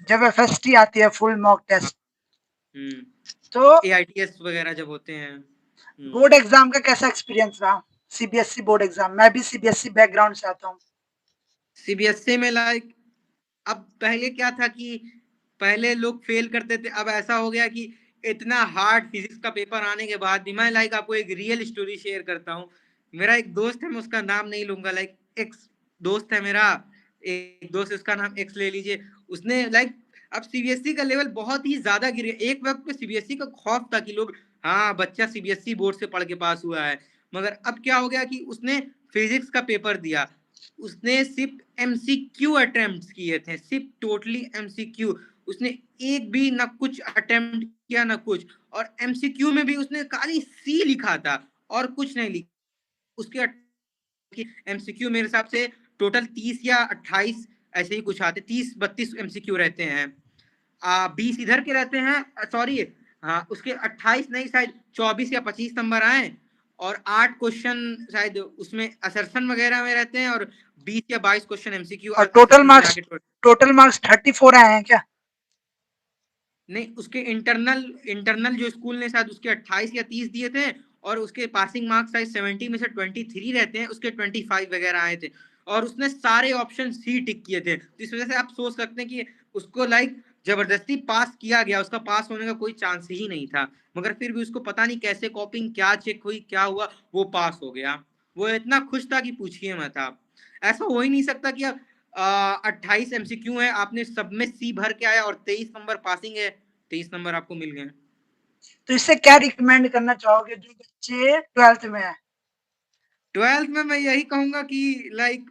जब एफएसटी आती है, फुल मॉक टेस्ट, तो
AITS वगैरह जब होते हैं।
बोर्ड एग्जाम का कैसा एक्सपीरियंस रहा? सीबीएसई बोर्ड एग्जाम, मैं भी सीबीएसई बैकग्राउंड से आता हूँ।
सीबीएसई में लाइक, अब पहले क्या था कि पहले लोग फेल करते थे, अब ऐसा हो गया कि इतना हार्ड फिजिक्स का पेपर आने के बाद भी, मैं लाइक आपको एक रियल स्टोरी शेयर करता हूँ। मेरा एक दोस्त है, मैं उसका नाम नहीं लूंगा, लाइक एक्स दोस्त है मेरा, एक दोस्त है, उसका नाम एक्स ले लीजिए। उसने लाइक, अब सीबीएसई का लेवल बहुत ही ज्यादा गिर गया, एक वक्त पे सीबीएसई का खौफ था कि लोग, हाँ बच्चा सीबीएसई बोर्ड से पढ़ के पास हुआ है, मगर अब क्या हो गया कि उसने फिजिक्स का पेपर दिया, उसने सिर्फ एमसीक्यू अटेम्प्ट किए थे, सिर्फ टोटली एमसीक्यू, उसने एक भी ना कुछ अटेम्प्ट किया ना कुछ, और एमसीक्यू में भी उसने खाली सी लिखा था और कुछ नहीं लिखा। उसके एमसीक्यू मेरे हिसाब से टोटल 30 या 28 ऐसे ही कुछ आते, 30-32 एमसीक्यू रहते हैं, 20 इधर के रहते हैं, सॉरी, हाँ उसके 28 नहीं, शायद 24 या 25 नंबर आए, और 8 क्वेश्चन शायद उसमें असर्शन वगैरह में रहते हैं, और 20 या 22 क्वेश्चन एमसीक्यू
और
असर्शन मिला के।
टोटल मार्क्स 34 आए हैं क्या?
नहीं, उसके इंटरनल इंटरनल जो स्कूल ने शायद उसके 28 या 30 दिए थे, और उसके पासिंग मार्क्स शायद 70 में से 23 रहते हैं, उसके 25 वगैरह आए थे, और उसने सारे ऑप्शन सी टिक किए थे, तो इस वजह से आप सोच सकते हैं कि उसको लाइक जबरदस्ती पास किया गया, उसका पास होने का कोई चांस ही नहीं था, मगर फिर भी उसको पता नहीं कैसे कॉपिंग क्या चेक हुई, क्या हुआ, वो पास हो गया। वो इतना खुश था कि पूछिए मत आप। ऐसा हो ही नहीं सकता कि 28 एमसीक्यू है, आपने सब में सी भर के आया और 23 नंबर पासिंग है, 23 नंबर आपको मिल गए।
तो इससे क्या रिकमेंड करना चाहोगे जो बच्चे 12th में है?
12th में मैं यही कहूंगा कि लाइक,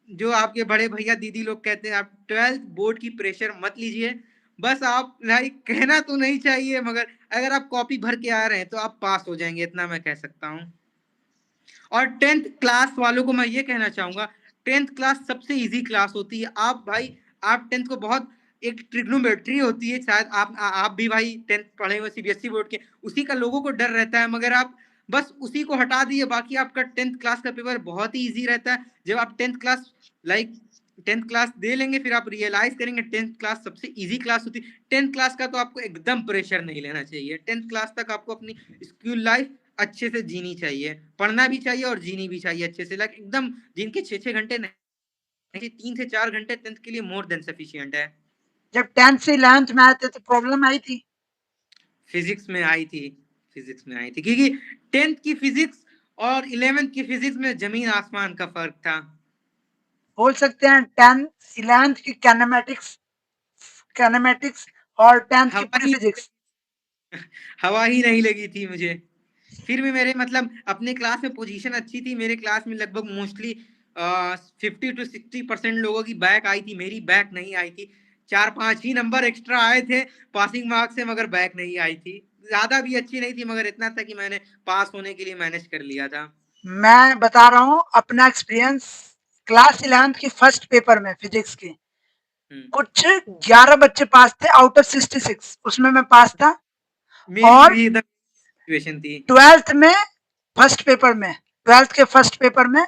जो आपके बड़े भैया दीदी लोग कहते हैं, आप 12th बोर्ड की प्रेशर मत लीजिए, बस आप लाइक, कहना तो नहीं चाहिए मगर अगर आप कॉपी भर के आ रहे हैं तो आप पास हो जाएंगे, इतना मैं कह सकता हूँ। और 10th क्लास वालों को मैं ये कहना चाहूंगा, 10th क्लास सबसे इजी क्लास होती है। आप भाई, आप 10th को बहुत, एक ट्रिग्नोमेट्री होती है, शायद आप भी भाई 10th पढ़े हुए सीबीएसई बोर्ड के, उसी का लोगों को डर रहता है, मगर आप बस उसी को हटा दिए, बाकी आपका 10th क्लास का पेपर बहुत ही इजी रहता है। जब आप 10th class like 10th class दे लेंगे, फिर आप रियलाइज करेंगे 10th क्लास सबसे इजी क्लास होती है। 10th क्लास का तो आपको एकदम प्रेशर नहीं लेना चाहिए, 10th क्लास तक आपको अपनी स्कूल लाइफ अच्छे से जीनी चाहिए, पढ़ना भी चाहिए और जीनी भी चाहिए अच्छे से, लाइक एकदम, जिनके 6-6 घंटे नहीं, 3 से 4 घंटे 10th के लिए मोर देन सफिशिएंट है।
जब 10th से 11th में आए थे तो प्रॉब्लम आई थी?
फिजिक्स में आई थी, फिजिक्स में आई थी, क्योंकि 10th की फिजिक्स और 11th की फिजिक्स में जमीन आसमान का फर्क था।
बोल सकते हैं 10th 11th की कैनेमेटिक्स और 10th की
हवा
पूरी
ही
फिजिक्स।
हवा ही नहीं लगी थी मुझे। फिर भी मेरे मतलब अपने क्लास में पोजीशन अच्छी थी, मेरे क्लास में लगभग मोस्टली 50 to 60% लोगों की बैक आई थी, मेरी बैक नहीं आई थी। 4-5 ही नंबर एक्स्ट्रा आए थे पासिंग मार्क्स से, मगर बैक नहीं आई थी। ज्यादा भी अच्छी नहीं थी, मगर इतना था कि मैंने पास होने के लिए मैनेज कर लिया था।
मैं बता रहा हूँ अपना एक्सपीरियंस, क्लास 11th की फर्स्ट पेपर में फिजिक्स की कुछ 11 बच्चे पास थे आउट ऑफ 66, उसमें मैं पास था।
मेरी
और
भी इधर सिचुएशन थी।
12th में फर्स्ट पेपर में 12th के फर्स्ट पेपर में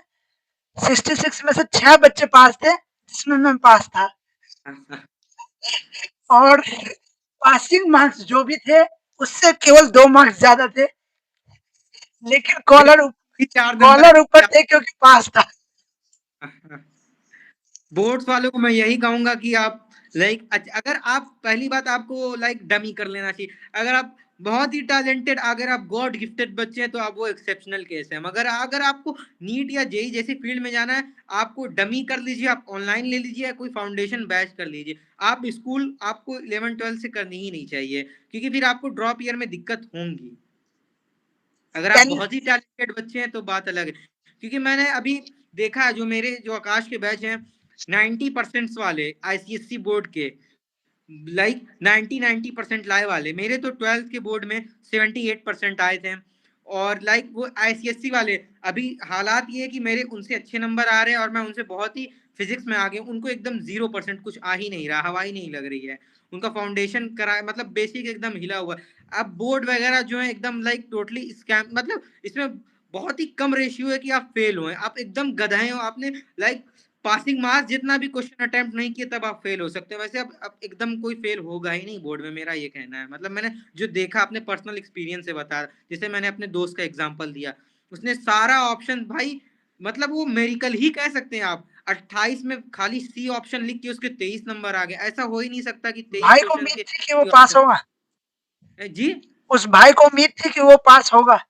66 में से 6 बच्चे पास थे, जिसमें मैं पास था। और पासिंग मार्क्स जो भी थे, उससे केवल 2 मार्क्स ज़्यादा थे। लेकिन
मेरे 4 नंबर
कॉलर ऊपर थे क्योंकि पास था।
बोर्ड्स वालों को मैं यही कहूंगा कि आप लाइक अगर आप पहली बात आपको लाइक डमी कर लेना चाहिए। अगर आप बहुत ही टैलेंटेड, अगर आप गॉड गिफ्टेड बच्चे हैं तो आप वो एक्सेप्शनल केस है। मगर अगर आपको नीट या जेई जैसी फील्ड में जाना है, आपको डमी कर लीजिए, आप ऑनलाइन ले लीजिए या कोई फाउंडेशन बैच कर लीजिए। आप स्कूल आपको 11-12 से करनी ही नहीं चाहिए, क्योंकि फिर आपको ड्रॉप ईयर में दिक्कत होंगी। अगर आप
10
बहुत ही टैलेंटेड बच्चे हैं तो बात अलग है। क्योंकि मैंने अभी देखा है, जो मेरे जो आकाश के बैच हैं 90% वाले आईसीएससी बोर्ड के, लाइक 90% लाए वाले, मेरे तो 12th के बोर्ड में 78% आए थे। और लाइक वो आईसीएससी वाले, अभी हालात ये है कि मेरे उनसे अच्छे नंबर आ रहे हैं और मैं उनसे बहुत ही फिजिक्स में आ गया, उनको एकदम 0% कुछ आ ही नहीं रहा, हवा ही नहीं लग रही है। उनका फाउंडेशन करा मतलब बेसिक एकदम हिला हुआ। अब बोर्ड वगैरह जो है एकदम लाइक टोटली स्कैम, मतलब इसमें बहुत ही कम रेशियो है कि आप फेल हुए, आप एकदम गधे हो, आपने लाइक पासिंग मार्क्स जितना भी क्वेश्चन अटेम्प्ट नहीं किए तब आप फेल हो सकते हो। वैसे अब एकदम कोई फेल होगा ही नहीं बोर्ड में, मेरा ये कहना है। मतलब मैंने जो देखा अपने पर्सनल एक्सपीरियंस से बता, जैसे मैंने अपने दोस्त का एग्जांपल दिया, उसने सारा ऑप्शन भाई, मतलब वो मेरिकल ही कह सकते हैं आप। 28 में खाली सी ऑप्शन लिख के उसके 23 नंबर आ गए। ऐसा हो ही नहीं सकता कि 23
भाई को
क्वेश्चन
उम्मीद
के
थी कि वो पास
ऑप्शन।
होगा।
जी,
उस भाई को उम्मीद थी कि वो पास होगा।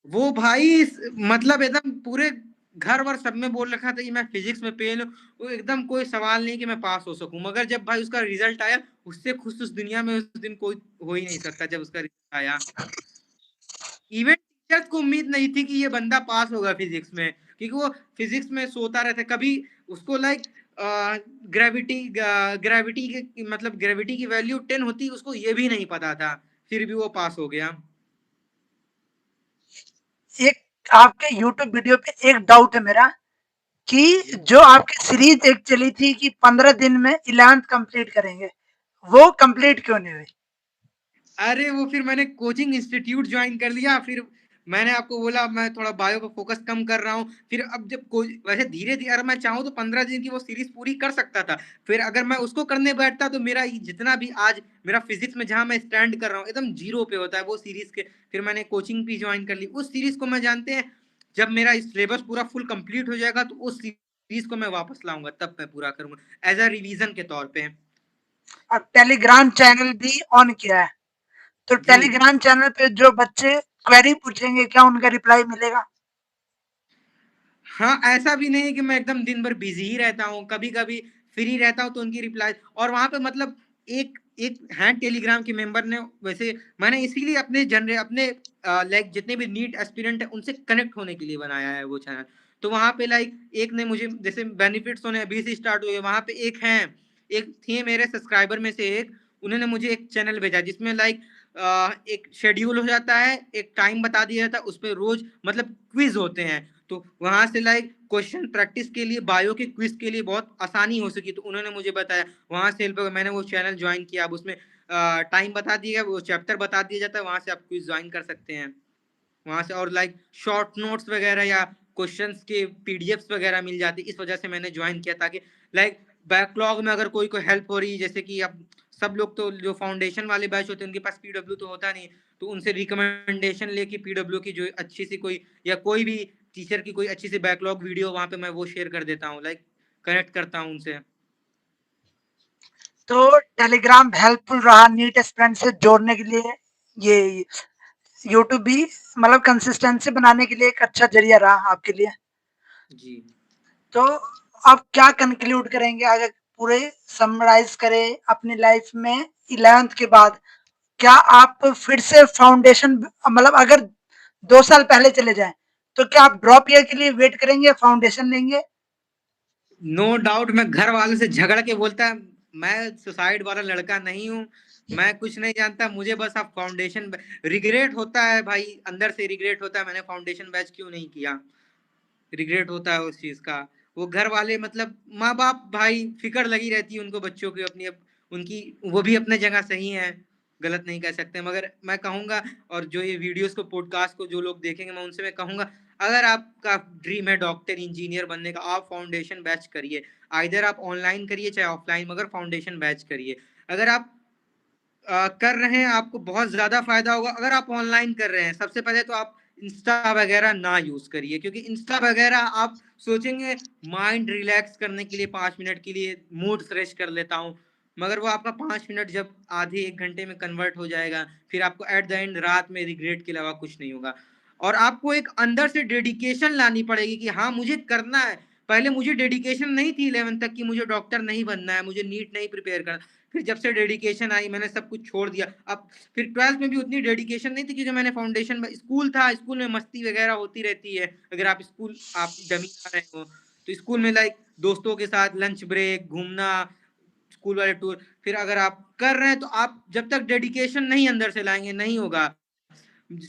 वो भाई मतलब एकदम पूरे घर वर सब में बोल रखा था कि मैं फिजिक्स में फेल हूँ, वो एकदम कोई सवाल नहीं कि मैं पास हो सकूं। मगर जब भाई उसका रिजल्ट आया, उससे खुश उस दुनिया में उस दिन कोई हो ही नहीं सकता जब उसका रिजल्ट आया। इवन टीचर्स को उम्मीद नहीं थी कि ये बंदा पास होगा फिजिक्स में, क्योंकि वो फिजिक्स में सोता रहता कभी। उसको लाइक ग्रेविटी ग्रेविटी के मतलब ग्रेविटी की वैल्यू 10 होती, उसको ये भी नहीं पता था, फिर भी वो पास हो गया।
एक आपके यूट्यूब वीडियो पे एक डाउट है मेरा, कि
जी,
जो आपकी सीरीज एक चली थी कि 15 दिन में 11th कंप्लीट करेंगे, वो कंप्लीट क्यों नहीं हुई?
अरे वो फिर मैंने कोचिंग इंस्टीट्यूट ज्वाइन कर लिया। फिर मैंने आपको बोला मैं थोड़ा बायो को फोकस कम कर रहा हूँ। फिर अब जब वैसे धीरे धीरे अगर मैं चाहूँ तो 15 दिन की वो सीरीज पूरी कर सकता था। फिर अगर मैं उसको करने बैठता तो मेरा जितना भी आज मेरा फिजिक्स में जहां मैं स्टैंड कर रहा हूँ एकदम जीरो पे होता है वो सीरीज के। फिर मैंने कोचिंग भी ज्वाइन कर ली उस सीरीज को। मैं जानते हैं जब मेरा सिलेबस पूरा फुल कंप्लीट हो जाएगा तो उस सीरीज को मैं वापस लाऊंगा, तब मैं पूरा करूंगा एज अ रिवीजन के तौर पे।
और टेलीग्राम चैनल भी ऑन किया है, तो
जी,
टेलीग्राम चैनल पे जो बच्चे क्वेरी पूछेंगे, क्या उनका रिप्लाई मिलेगा?
हाँ, ऐसा भी नहीं है कि मैं एकदम दिन भर बिजी ही रहता हूँ, कभी कभी फ्री रहता हूँ तो उनकी रिप्लाई। और वहां पे मतलब एक एक हैं टेलीग्राम के मेंबर ने, वैसे मैंने इसीलिए अपने लाइक जितने भी नीट एस्पिरेंट है उनसे कनेक्ट होने के लिए बनाया है वो चैनल। तो वहां पे लाइक एक ने मुझे जैसे बेनिफिट्स होने अभी से स्टार्ट हुए, वहां पे एक थे मेरे सब्सक्राइबर में से एक, उन्होंने मुझे एक चैनल भेजा जिसमें लाइक एक शेड्यूल हो जाता है, एक टाइम बता दिया जाता है, उस पर रोज मतलब क्विज होते हैं। तो वहां से लाइक क्वेश्चन प्रैक्टिस के लिए बायो के क्विज के लिए बहुत आसानी हो सकी, तो उन्होंने मुझे बताया, वहां से हेल्प। मैंने वो चैनल ज्वाइन किया। अब उसमें टाइम बता दिया गया, वो चैप्टर बता दिया जाता है, वहां से आप क्विज ज्वाइन कर सकते हैं वहां से। और लाइक शॉर्ट नोट्स वगैरह या क्वेश्चंस के पीडीएफ्स वगैरह मिल जाती, इस वजह से मैंने ज्वाइन किया, ताकि लाइक बैकलॉग में अगर कोई हेल्प हो रही है, जैसे कि अब सब लोग तो जो फाउंडेशन वाले बैच होते हैं उनके पास पीडब्ल्यू तो होता नहीं, तो उनसे रिकमेंडेशन लेके पीडब्ल्यू की जो अच्छी सी कोई या कोई भी टीचर की कोई अच्छी सी बैकलॉग वीडियो वहां पे मैं वो शेयर कर देता हूँ, लाइक कनेक्ट करता हूँ उनसे।
तो टेलीग्राम हेल्पफुल रहा नीट एस्पिरेंट से जोड़ने के लिए। ये यूट्यूब भी मतलब कंसिस्टेंसी बनाने के लिए एक अच्छा जरिया रहा आपके लिए।
जी,
तो आप क्या कंक्लूड करेंगे, अगर पूरे समराइज करें अपनी लाइफ में 11th के बाद, क्या आप फिर से फाउंडेशन, मतलब अगर 2 साल पहले चले जाएं, तो क्या आप ड्रॉप ईयर के लिए वेट करेंगे, फाउंडेशन लेंगे?
नो डाउट मैं घर वालों से झगड़ के बोलता, मैं सुसाइड वाला लड़का नहीं हूँ, मैं कुछ नहीं जानता, मुझे बस आप फाउंडेशन। रिग्रेट होता है भाई, अंदर से रिग्रेट होता है मैंने फाउंडेशन बैच क्यों नहीं किया, रिग्रेट होता है उस चीज का। वो घर वाले मतलब माँ बाप भाई फिक्र लगी रहती है उनको बच्चों की अपनी, उनकी वो भी अपने जगह सही है, गलत नहीं कह सकते। मगर मैं कहूंगा, और जो ये वीडियोस को पॉडकास्ट को जो लोग देखेंगे मैं उनसे मैं कहूंगा, अगर आपका ड्रीम है डॉक्टर, इंजीनियर बनने का, आप फाउंडेशन बैच करिए। आइदर आप ऑनलाइन करिए चाहे ऑफलाइन, मगर फाउंडेशन बैच करिए। अगर आप कर रहे हैं, आपको बहुत ज़्यादा फ़ायदा होगा। अगर आप ऑनलाइन कर रहे हैं, सबसे पहले तो आप इंस्टा वगैरह ना यूज़ करिए, क्योंकि इंस्टा वगैरह आप सोचेंगे माइंड रिलैक्स करने के लिए 5 मिनट के लिए मूड फ्रेश कर लेता हूँ, मगर वो आपका 5 मिनट जब आधे 1 घंटे में कन्वर्ट हो जाएगा, फिर आपको एट द एंड रात में रिग्रेट के अलावा कुछ नहीं होगा। और आपको एक अंदर से डेडिकेशन लानी पड़ेगी कि हाँ, मुझे करना है। पहले मुझे डेडिकेशन नहीं थी 11th तक कि मुझे डॉक्टर नहीं बनना है, मुझे नीट नहीं प्रिपेयर करना। फिर जब से डेडिकेशन आई, मैंने सब कुछ छोड़ दिया। अब फिर 12th में भी उतनी डेडिकेशन नहीं थी, क्योंकि मैंने फाउंडेशन में, स्कूल था, स्कूल में मस्ती वगैरह होती रहती है। अगर आप स्कूल, आप डमी आ रहे हो, तो स्कूल में लाइक दोस्तों के साथ लंच ब्रेक, घूमना, स्कूल वाले टूर। फिर अगर आप कर रहे हैं तो आप जब तक डेडिकेशन नहीं अंदर से लाएंगे नहीं होगा।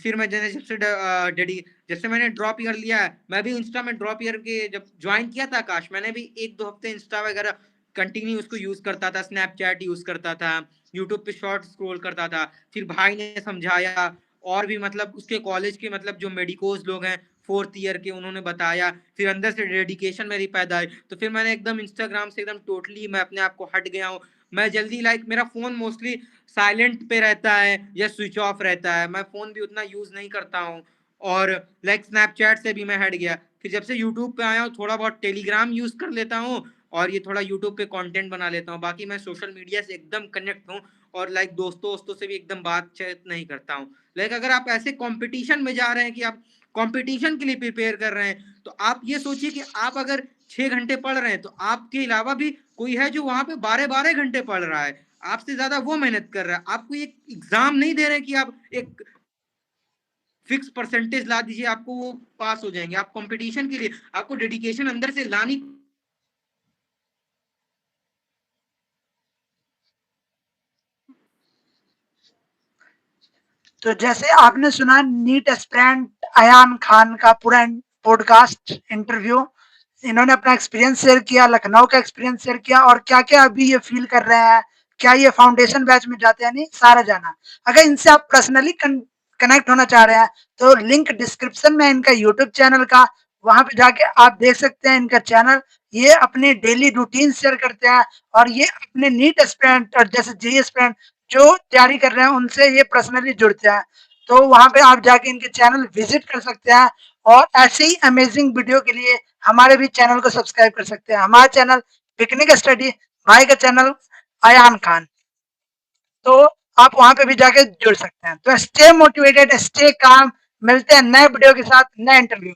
फिर मैं जैसे जब से मैंने ड्रॉप ईयर लिया है, मैं भी इंस्टा में ड्रॉप ईयर के जब ज्वाइन किया था आकाश, मैंने भी 1-2 हफ्ते इंस्टा वगैरह कंटिन्यू उसको यूज करता था, स्नैपचैट यूज करता था, यूट्यूब पे शॉर्ट स्क्रॉल करता था। फिर भाई ने समझाया, और भी मतलब उसके कॉलेज के मतलब जो मेडिकोज लोग हैं 4th ईयर के, उन्होंने बताया। फिर अंदर से डेडिकेशन मेरी पैदा हुई, तो फिर मैंने एकदम इंस्टाग्राम से एकदम टोटली मैं अपने आप को हट गया हूँ। मैं जल्दी लाइक मेरा फोन मोस्टली साइलेंट पे रहता है या स्विच ऑफ रहता है, मैं फोन भी उतना यूज नहीं करता हूँ। और लाइक स्नैपचैट से भी मैं हट गया। फिर जब से यूट्यूब पे आया हूँ, थोड़ा बहुत टेलीग्राम यूज कर लेता हूँ, और ये थोड़ा यूट्यूब पे कंटेंट बना लेता हूँ। बाकी मैं सोशल मीडिया से एकदम कनेक्ट हूँ, और लाइक दोस्तों दोस्तों से भी एकदम बातचीत नहीं करता हूँ। लाइक अगर आप ऐसे कंपटीशन में जा रहे हैं कि आप कंपटीशन के लिए प्रिपेयर कर रहे हैं, तो आप ये सोचिए कि आप अगर 6 घंटे पढ़ रहे हैं, तो आपके अलावा भी कोई है जो वहां पे 12-12 घंटे पढ़ रहा है, आपसे ज्यादा वो मेहनत कर रहा है। आपको एक एग्जाम नहीं दे रहे कि आप एक फिक्स परसेंटेज ला दीजिए, आपको वो पास हो जाएंगे। आप कंपटीशन के लिए आपको डेडिकेशन अंदर से लानी।
तो जैसे आपने सुना नीट एस्पिरेंट अयान खान का पूरा पॉडकास्ट इंटरव्यू, इन्होंने अपना एक्सपीरियंस शेयर किया, लखनऊ का एक्सपीरियंस शेयर किया, और क्या-क्या अभी ये फील कर रहे हैं, क्या ये फाउंडेशन बैच में जाते हैं नहीं, सारा जाना। अगर इनसे आप पर्सनली कनेक्ट होना चाह रहे हैं, तो लिंक डिस्क्रिप्शन में इनका यूट्यूब चैनल का, वहां पे जाके आप देख सकते हैं इनका चैनल। ये अपनी डेली रूटीन शेयर करते हैं, और ये अपने नीट एस्पिरेंट और जैसे जेईई एस्पिरेंट जो तैयारी कर रहे हैं उनसे ये पर्सनली जुड़ते हैं। तो वहां पे आप जाके इनके चैनल विजिट कर सकते हैं, और ऐसे ही अमेजिंग वीडियो के लिए हमारे भी चैनल को सब्सक्राइब कर सकते हैं। हमारा चैनल पिकनिक स्टडी, भाई का चैनल अयान खान। तो आप वहां पे भी जाके जुड़ सकते हैं। तो स्टे मोटिवेटेड, स्टे काम। मिलते हैं नए वीडियो के साथ, नए इंटरव्यू।